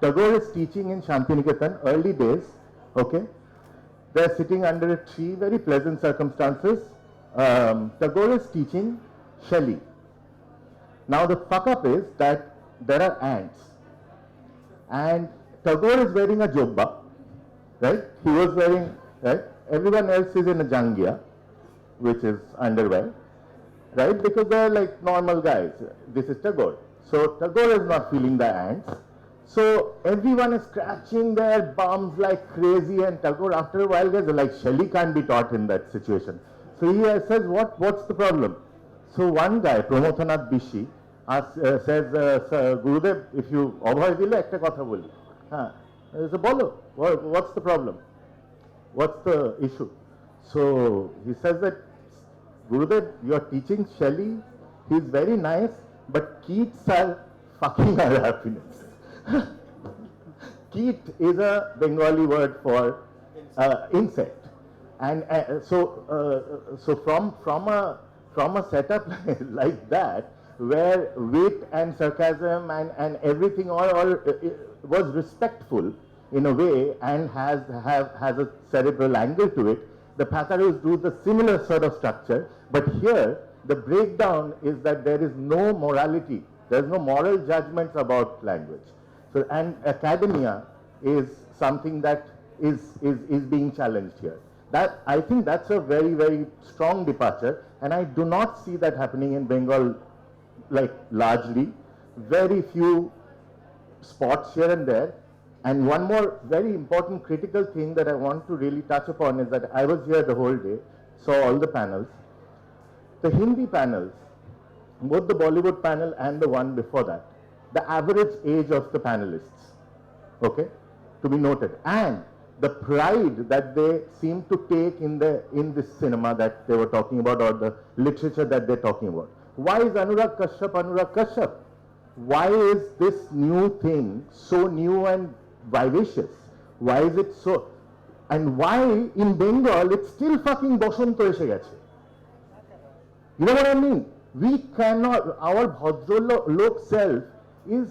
Tagore is teaching in Shantiniketan, early days, okay? They're sitting under a tree, very pleasant circumstances. Tagore is teaching Shelley. Now the fuck up is that there are ants. And Tagore is wearing a jobba, right? He was wearing, right? Everyone else is in a jangia, which is underwear, right? Because they're like normal guys. This is Tagore. So Tagore is not feeling the ants. So everyone is scratching their bums like crazy, and Tagore after a while gets like, Shelley can't be taught in that situation. So he says, what's the problem? So one guy, Pramotanath Bishi, says, Gurudev, if you abhay dile ekta kotha boli. So bolo, what's the problem? What's the issue? So he says that, Gurudev, you are teaching Shelley, he's very nice, but Keats are fucking our happiness. Keat is a Bengali word for insect, and so from a setup like that, where wit and sarcasm and everything all was respectful in a way and has a cerebral angle to it, the Phytarus do the similar sort of structure, but here the breakdown is that there is no morality, there is no moral judgments about language. So, and academia is something that is being challenged here. That, I think that's a very, very strong departure, and I do not see that happening in Bengal, like largely. Very few spots here and there. And one more very important critical thing that I want to really touch upon is that I was here the whole day, saw all the panels. The Hindi panels, both the Bollywood panel and the one before that, the average age of the panelists, okay, to be noted. And the pride that they seem to take in this cinema that they were talking about, or the literature that they're talking about. Why is Anurag Kashyap Anurag Kashyap? Why is this new thing so new and vivacious? Why is it so? And why in Bengal it's still fucking Bosonto eshe geche? You know what I mean? We cannot, our Bhadralok self is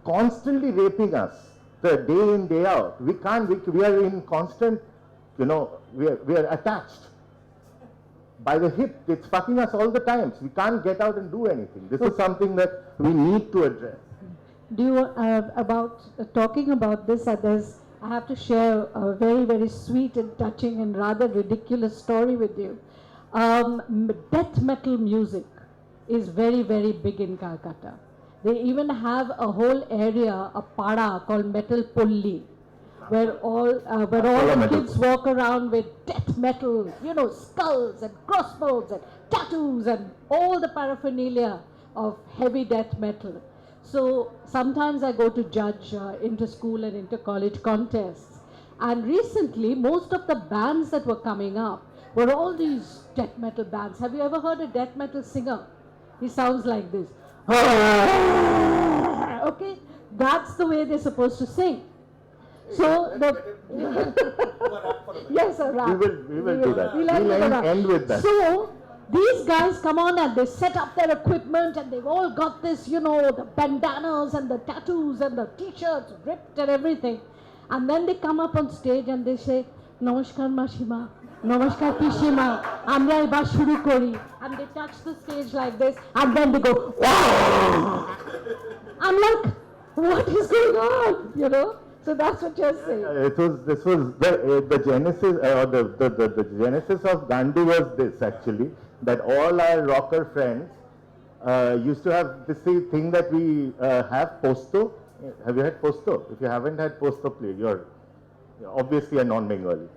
constantly raping us, the day in, day out. We can't, we are in constant, we are attached by the hip. It's fucking us all the time. We can't get out and do anything. This is something that we need to address. Do you, talking about this, I have to share a very, very sweet and touching and rather ridiculous story with you. Death metal music is very, very big in Calcutta. They even have a whole area, a pada called Metal Pulli, where all the kids walk around with death metal, skulls and crossbones and tattoos and all the paraphernalia of heavy death metal. So sometimes I go to judge inter-school and inter-college contests. And recently, most of the bands that were coming up were all these death metal bands. Have you ever heard a death metal singer? He sounds like this. Okay, that's the way they're supposed to sing. So yes, a rap. We will do that. We'll end with that. So these guys come on and they set up their equipment and they've all got this, the bandanas and the tattoos and the t-shirts ripped and everything. And then they come up on stage and they say, Namaskar Mashima, Namaskar Pishima, Amra ebar shuru kori. And they touch the stage like this and then they go, wow! I'm like, what is going on, So that's what you're saying. This was the genesis, or the genesis of Gandhi was this actually, that all our rocker friends used to have this thing that we have posto. Have you had posto? If you haven't had posto, please, you're obviously a non-Bengali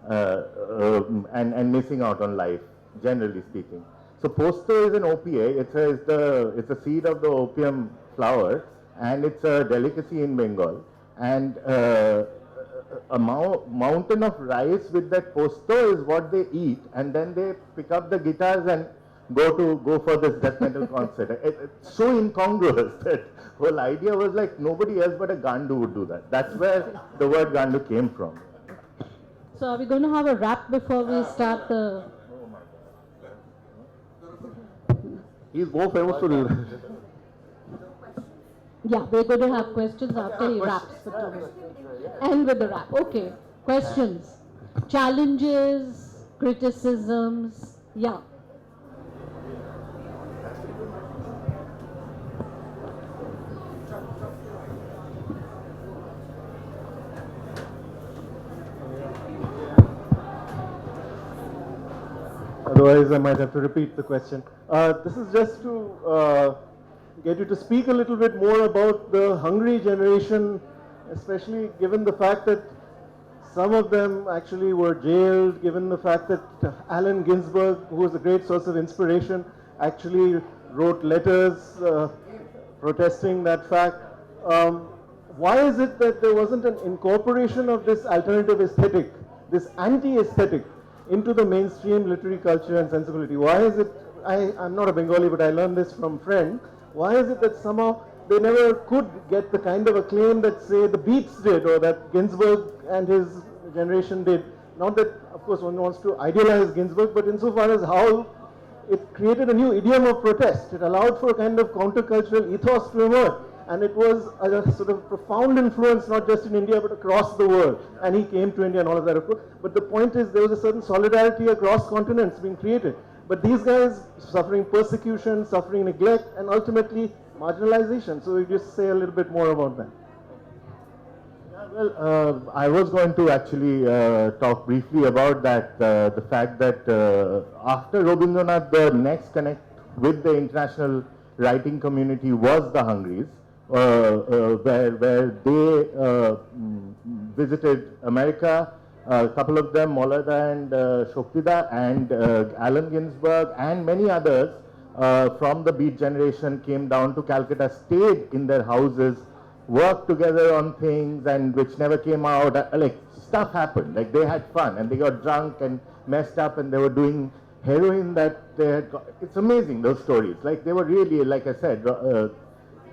and missing out on life, generally speaking. So posto is an OPA. It's a seed of the opium flower, and it's a delicacy in Bengal. And a mountain of rice with that posto is what they eat, and then they pick up the guitars and go for this death metal concert. It's so incongruous that whole idea was like nobody else but a Gandu would do that. That's where the word Gandu came from. So are we going to have a rap before we start the... He's more famous to Yeah, we're going to have questions after he raps for 2 minutes. End with the rap. Okay. Questions, challenges, criticisms. Yeah. Otherwise, I might have to repeat the question. This is just to get you to speak a little bit more about the hungry generation, especially given the fact that some of them actually were jailed, given the fact that Allen Ginsberg, who was a great source of inspiration, actually wrote letters protesting that fact. Why is it that there wasn't an incorporation of this alternative aesthetic, this anti-aesthetic, into the mainstream literary culture and sensibility? Why is it, I'm not a Bengali, but I learned this from a friend. Why is it that somehow they never could get the kind of acclaim that, say, the Beats did, or that Ginsberg and his generation did? Not that, of course, one wants to idealize Ginsberg, but insofar as how it created a new idiom of protest. It allowed for a kind of countercultural ethos to emerge. And it was a sort of profound influence, not just in India, but across the world. And he came to India and all of that, of course. But the point is, there was a certain solidarity across continents being created. But these guys suffering persecution, suffering neglect, and ultimately marginalization. So you just say a little bit more about that. Yeah, well, I was going to actually talk briefly about that, the fact that after Rabindranath, the next connect with the international writing community was the Hungries. where they visited America. A couple of them, Maulada and Shoktida and Allen Ginsberg and many others from the Beat generation came down to Calcutta, stayed in their houses, worked together on things and which never came out. Like stuff happened, like they had fun and they got drunk and messed up and they were doing heroin that they had got. It's amazing, those stories. Like they were really, like I said,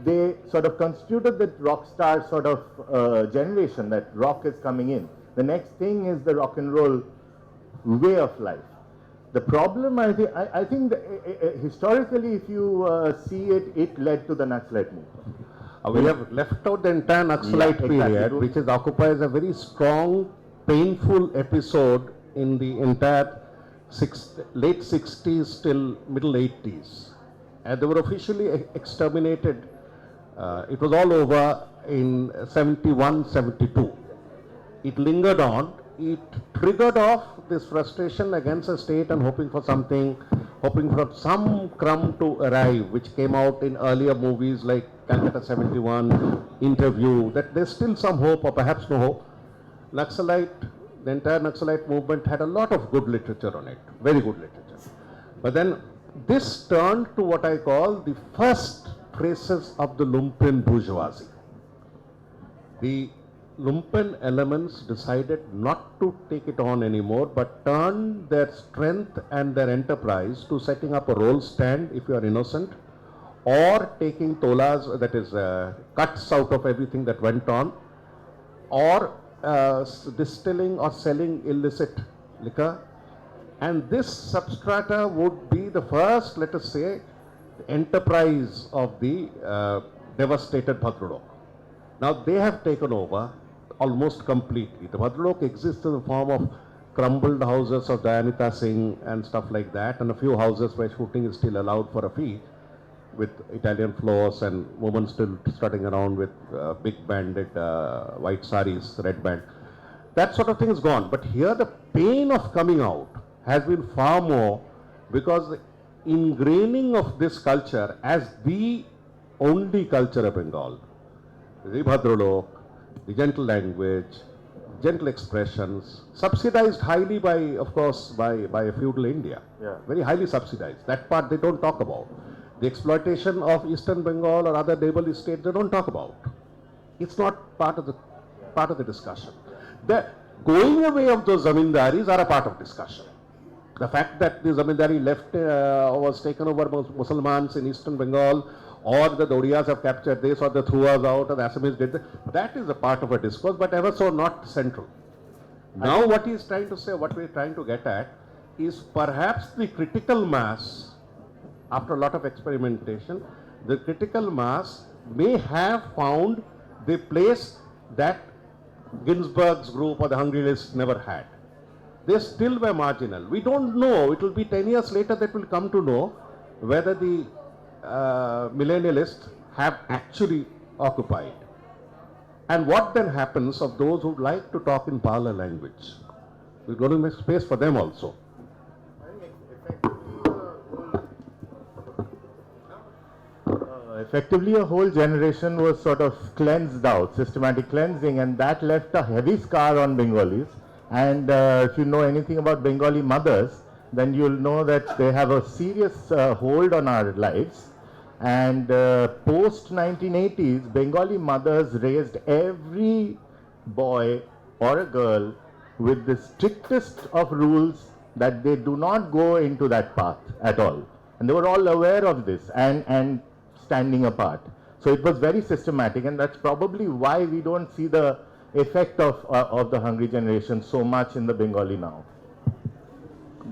they sort of constituted that rock star sort of generation, that rock is coming in. The next thing is the rock and roll way of life. The problem, I think historically, if you see it, it led to the Naxalite movement. We have left out the entire Naxalite period, which is occupies a very strong, painful episode in the entire late 60s till middle 80s. And they were officially exterminated. It was all over in 71, 72. It lingered on. It triggered off this frustration against the state and hoping for something, hoping for some crumb to arrive, which came out in earlier movies like Calcutta 71, Interview, that there's still some hope or perhaps no hope. Naxalite, the entire Naxalite movement had a lot of good literature on it, very good literature. But then this turned to what I call the first traces of the lumpen bourgeoisie. The lumpen elements decided not to take it on anymore, but turned their strength and their enterprise to setting up a roll stand if you are innocent, or taking tolas, that is cuts out of everything that went on, or distilling or selling illicit liquor. And this substrata would be the first, let us say, enterprise of the devastated Bhadralok. Now they have taken over almost completely. The Bhadralok exists in the form of crumbled houses of Dayanita Singh and stuff like that, and a few houses where shooting is still allowed for a fee, with Italian floors and women still strutting around with big banded white saris, red band. That sort of thing is gone. But here the pain of coming out has been far more, because the ingraining of this culture as the only culture of Bengal, the Bhadralok, the gentle language, gentle expressions, subsidized highly by, of course, by a feudal India. Yeah. Very highly subsidized. That part they don't talk about. The exploitation of Eastern Bengal or other neighborly states they don't talk about. It's not part of the discussion. The going away of those zamindaris are a part of discussion. The fact that the zamindari left was taken over by Muslims in Eastern Bengal, or the Odiyas have captured this, or they threw us out, or the Assamese did that is a part of a discourse, but ever so not central. Now what he is trying to say, what we are trying to get at, is perhaps the critical mass, after a lot of experimentation, the critical mass may have found the place that Ginsberg's group or the Hungry List never had. They still were marginal. We don't know. It will be 10 years later that we'll come to know whether the millennialists have actually occupied. And what then happens of those who like to talk in parlor language? We're going to make space for them also. Effectively, a whole generation was sort of cleansed out, systematic cleansing, and that left a heavy scar on Bengalis. And if you know anything about Bengali mothers, then you'll know that they have a serious hold on our lives. And post 1980s, Bengali mothers raised every boy or a girl with the strictest of rules that they do not go into that path at all. And they were all aware of this and standing apart. So it was very systematic, and that's probably why we don't see the effect of the hungry generation so much in the Bengali now.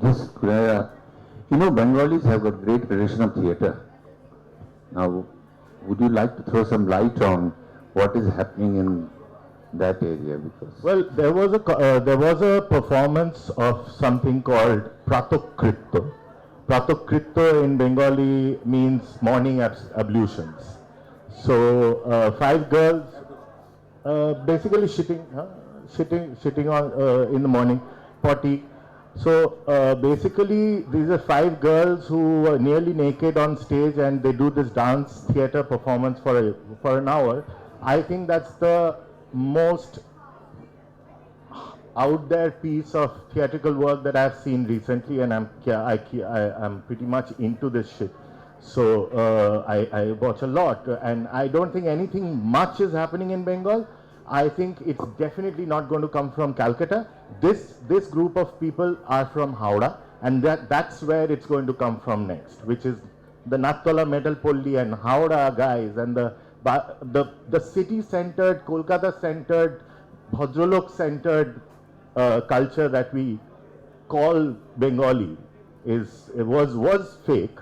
Just, Bengalis have a great tradition of theatre. Now, would you like to throw some light on what is happening in that area? Because well, there was a performance of something called Pratokritto. Pratokritto in Bengali means morning ablutions. So 5 girls basically shitting on in the morning, potty. So basically, these are 5 girls who are nearly naked on stage, and they do this dance theater performance for an hour. I think that's the most out there piece of theatrical work that I've seen recently, and I'm pretty much into this shit. So I watch a lot, and I don't think anything much is happening in Bengal. I think it's definitely not going to come from Calcutta. This group of people are from Howrah, and that's where it's going to come from next, which is the Nattola Metal Polli and Howrah guys, and the city-centered, Kolkata-centered, Bhadralok-centered culture that we call Bengali was fake,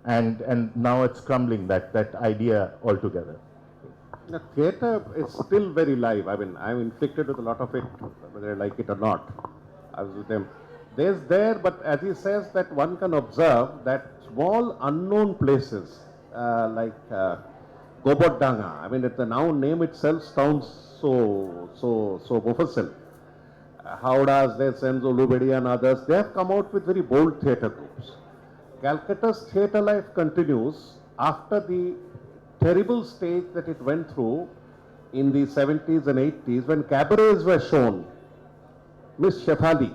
and now it's crumbling that idea altogether. The theatre is still very live. I mean, I'm inflicted with a lot of it, whether I like it or not. I was with them. But as he says, that one can observe that small unknown places like Gobodanga. I mean, the now name itself sounds so mufassil. Howrah's, their Senzo Lubedi and others, they have come out with very bold theatre groups. Calcutta's theatre life continues after the terrible stage that it went through in the 70s and 80s when cabarets were shown. Miss Shefali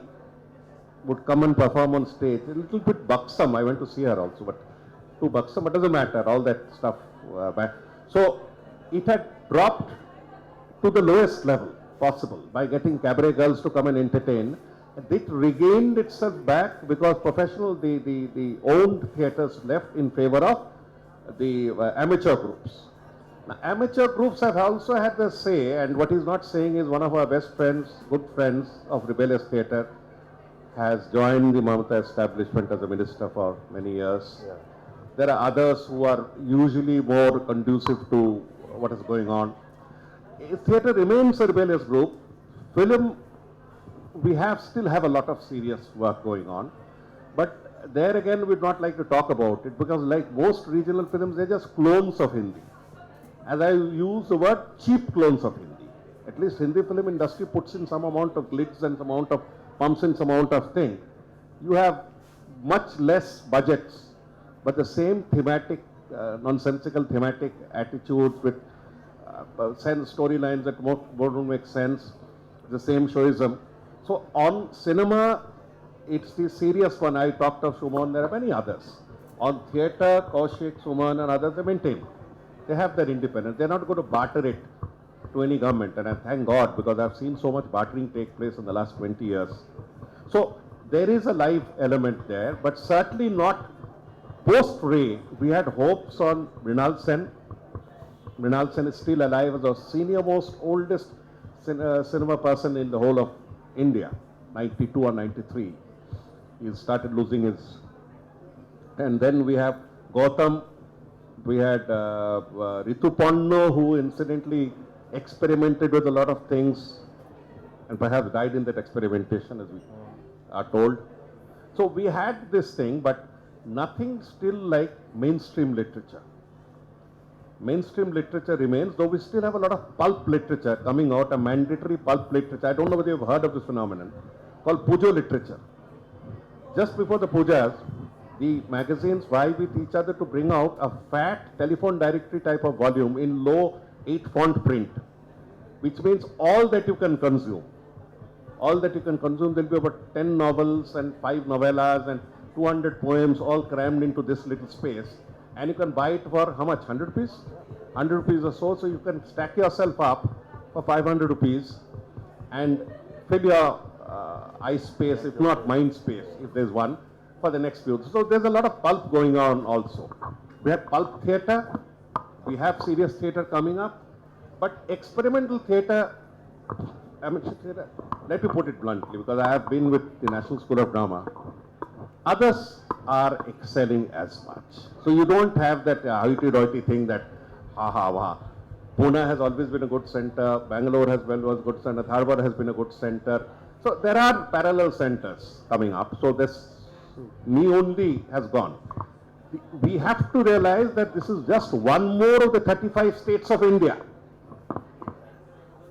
would come and perform on stage, a little bit buxom. I went to see her also, but too buxom, but doesn't matter, all that stuff. So it had dropped to the lowest level possible by getting cabaret girls to come and entertain. It regained itself back because the owned theatres left in favor of the amateur groups. Now, amateur groups have also had their say, and what he's not saying is one of our best friends, good friends of rebellious theatre, has joined the Mamata establishment as a minister for many years. Yeah. There are others who are usually more conducive to what is going on. Theatre remains a rebellious group. Film, we still have a lot of serious work going on, but there again we'd not like to talk about it because like most regional films, they're just clones of Hindi. As I use the word, cheap clones of Hindi. At least Hindi film industry puts in some amount of glitz and some amount of pumps in some amount of thing. You have much less budgets, but the same thematic, nonsensical thematic attitudes with sense storylines that don't make sense, the same showism. So on cinema, it's the serious one. I talked of Suman, there are many others. On theatre, Kaushik, Suman and others, they maintain. They have their independence. They're not going to barter it to any government. And I thank God because I've seen so much bartering take place in the last 20 years. So there is a live element there, but certainly not post-Ray. We had hopes on Mrinal Sen. Mrinal Sen is still alive as the senior most oldest cinema person in the whole of India, 92 or 93. He started losing his. And then we have Gautam. We had Ritu Ponno, who incidentally experimented with a lot of things and perhaps died in that experimentation, as we are told. So we had this thing, but nothing still like mainstream literature. Mainstream literature remains, though we still have a lot of pulp literature coming out, a mandatory pulp literature. I don't know whether you've heard of this phenomenon called Pujo literature. Just before the pujas, the magazines vie with each other to bring out a fat telephone directory type of volume in low 8 font print, which means all that you can consume. All that you can consume, there will be about 10 novels and 5 novellas and 200 poems all crammed into this little space. And you can buy it for how much? 100 rupees? 100 rupees or so. So you can stack yourself up for 500 rupees and fill your eye space, if not mind space, if there's one, for the next few. So there's a lot of pulp going on also. We have pulp theatre, we have serious theatre coming up, but experimental theatre, amateur theatre, let me put it bluntly, because I have been with the National School of Drama, others are excelling as much. So you don't have that hoity-toity thing that ha ha ha. Pune has always been a good center, Bangalore has was a good center, Dharwad has been a good center. So there are parallel centers coming up. So this me only has gone. We have to realize that this is just one more of the 35 states of India.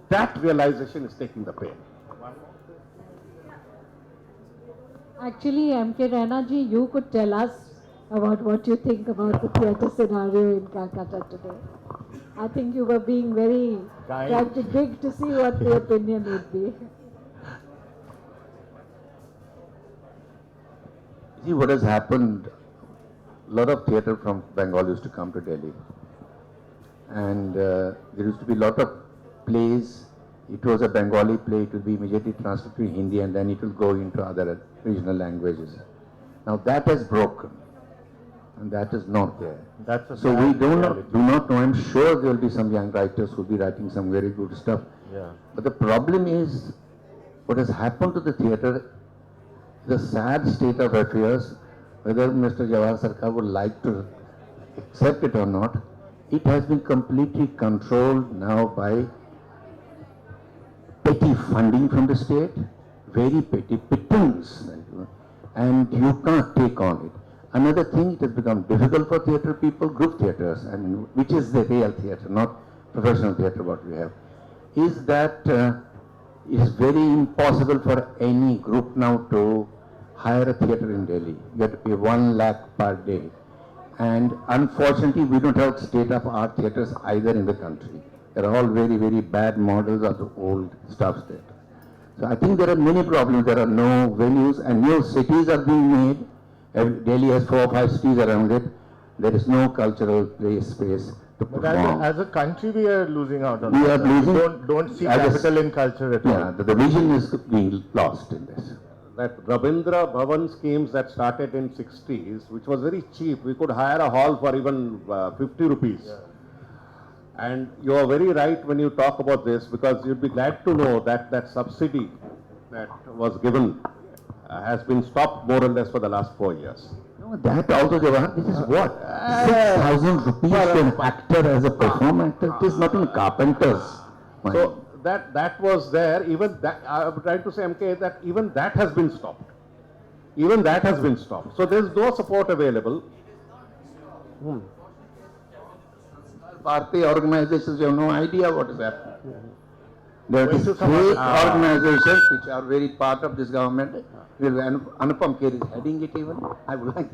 That realization is taking the pain. Actually, M.K. Raina ji, you could tell us about what you think about the theatre scenario in Calcutta today. I think you were being very trying to dig to see what the opinion would be. See what has happened. A lot of theatre from Bengal used to come to Delhi, and there used to be a lot of plays. It was a Bengali play, it will be immediately translated to Hindi, and then it will go into other regional languages. Now that has broken, and that is not there. That's a So sad we do reality. not know. I'm sure there will be some young writers who will be writing some very good stuff. Yeah. But the problem is, what has happened to the theatre, the sad state of affairs, whether Mr. Jawhar Sircar would like to accept it or not, it has been completely controlled now by petty funding from the state, very petty pittance, and you can't take on it. Another thing, it has become difficult for theatre people, group theatres, and which is the real theatre, not professional theatre what we have, is that it is very impossible for any group now to hire a theatre in Delhi. You have to pay 1 lakh per day. And unfortunately, we don't have state-of-art theatres either in the country. They're all very, very bad models of the old stuff there. So I think there are many problems. There are no venues, and new cities are being made. Delhi has 4 or 5 cities around it. There is no cultural play space to But perform. as a country, we are losing out on We that. are losing Don't see as a- capital in culture at Yeah, all. the vision is being lost in this. That Rabindra Bhavan schemes that started in 60s, which was very cheap. We could hire a hall for even 50 rupees. And you are very right when you talk about this, because you'd be glad to know that that subsidy that was given has been stopped more or less for the last 4 years. No, that also, Jawhar, this is what? 6,000 rupees to an actor as a performer actor. It is not in carpenter's money. So that was there. Even that, I'm trying to say, MK, that even that has been stopped. Even that has been stopped. So there's no support available. Party organizations, you have no idea what is happening. There are Going these to some fake other- organizations which are very part of this government. Anupam Kher is heading it even. I would like,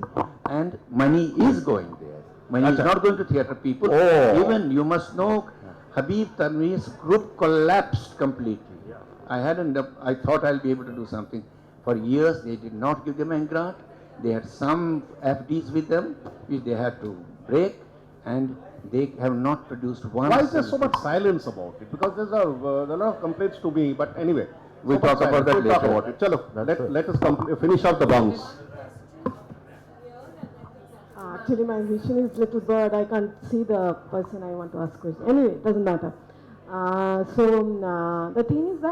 and money is going there. Money is not going to theatre people. Oh. Even you must know, Habib Tanveer's group collapsed completely. I thought I'll be able to do something. For years they did not give them a grant. They had some FDs with them which they had to break, and they have not produced one. Why is there so single- much silence about it? Because there's a lot of complaints to me, but anyway. We'll so much talk about silence. that We'll talk later. about it. Chalo, let us finish off the bounce. Actually, my vision is little bird. I can't see the person I want to ask question. Anyway, it doesn't matter. The thing is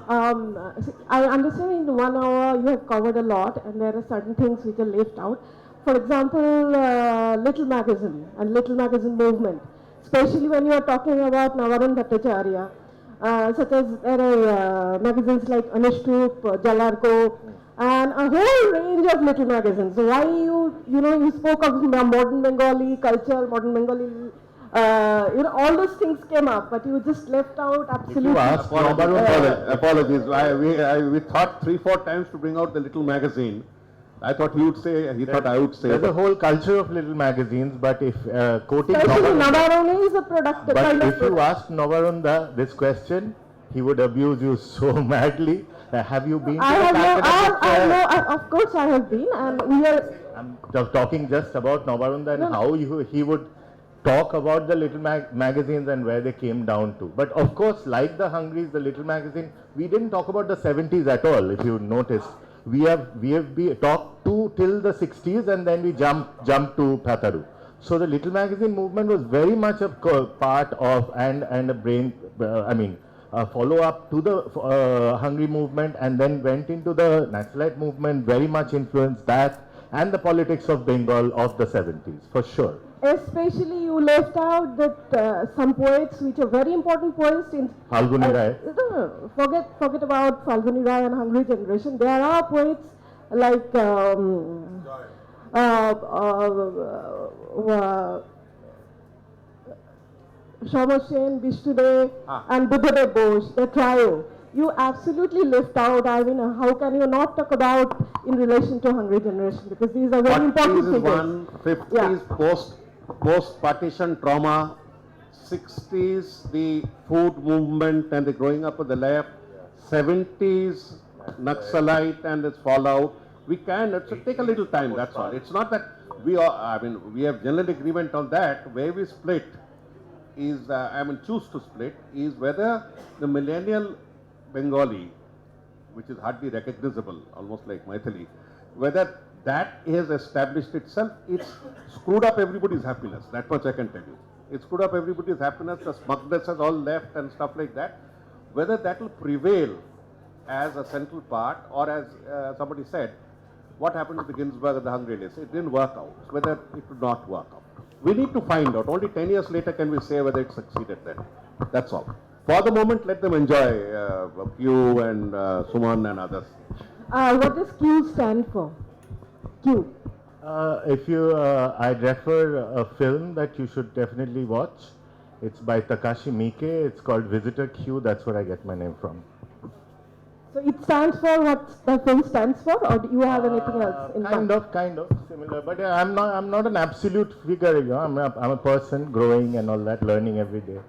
I understand in 1 hour you have covered a lot, and there are certain things which are left out. For example, Little Magazine and Little Magazine movement, especially when you are talking about Navaran Bhattacharya, such as there are magazines like Anushtup, Jalarko, and a whole range of little magazines. So why you spoke of modern Bengali culture, modern Bengali, all those things came up, but you just left out absolutely. Apologies. We thought 3-4 times to bring out the little magazine. I thought he would say, he thought I would say. There's a whole culture of little magazines, but if quoting Especially Navarunda, Navarone is a product. but kind if of you product. ask Navarunda this question, he would abuse you so madly. Have you been to I the have no, Calcutta Book Fair? of course I have been, and we are. I'm talking just about Navarunda and No, no. how he would talk about the little magazines and where they came down to. But of course, like the Hungries, the little magazine, we didn't talk about the 70s at all, if you noticed. We have talked till the 60s, and then we jumped to Phyataru. So the little magazine movement was very much a part of and a follow-up to the Hungry movement, and then went into the Naxalite movement, very much influenced that and the politics of Bengal of the 70s, for sure. Especially you left out that some poets which are very important poets in Falguni Rai. No, forget about Falguni Rai and Hungry generation. There are poets like Shama Sen, Vishnu De, and Buddhadev Bose, the trio. you absolutely lift out. I mean, how can you not talk about in relation to hungry generation? Because these are very important 40s is figures. one, 50s post-partition trauma, 60s the food movement and the growing up of the left, 70s Naxalite and its fallout. We can take a little time. That's all. It's not that we are. I mean, we have general agreement on that. Where we split is, choose to split is whether the millennial Bengali, which is hardly recognizable, almost like Maithili, whether that has established itself, it's screwed up everybody's happiness. That much I can tell you. It's screwed up everybody's happiness, the smugness has all left and stuff like that. Whether that will prevail as a central part, or as somebody said, what happened to the Ginsburg and the Hungry list? It didn't work out. Whether it would not work out. We need to find out. Only 10 years later can we say whether it succeeded then. That's all. For the moment, let them enjoy Q and Suman and others. What does Q stand for? Q. I'd refer a film that you should definitely watch. It's by Takashi Miike. It's called Visitor Q. That's where I get my name from. So it stands for what the film stands for, or do you have anything else in mind? Kind of similar, but I'm not an absolute figure. You know, I'm a person growing and all that, learning every day.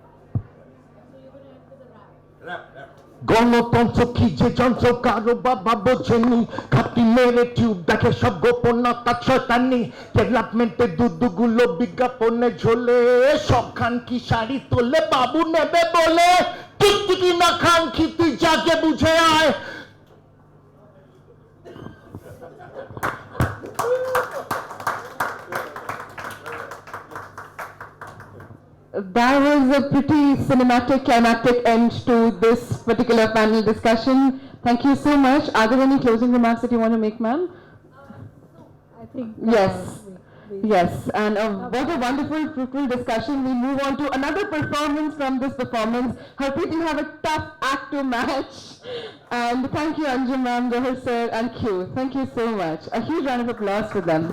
গণতন্ত্র কি যে যন্ত্র কারো বাবা বোঝেনি খাটি মেরে tube দেখে সব গোপনতা শয়তানি ডেভেলপমেন্টের দুদুগুলো বিজ্ঞাপনে ঝোলে সব খান কি শাড়ি তোলে বাবু নেবে বলে টিকটিকি না খান কি তুই জাগে বুঝে আয় That was a pretty cinematic, climactic end to this particular panel discussion. Thank you so much. Are there any closing remarks that you want to make, ma'am? I think Yes. Yes, and what a wonderful, fruitful discussion. We move on to another performance from this performance. Harpreet, you have a tough act to match. And thank you, Anjum ma'am, Jawhar sir, and Q. Thank you so much. A huge round of applause for them.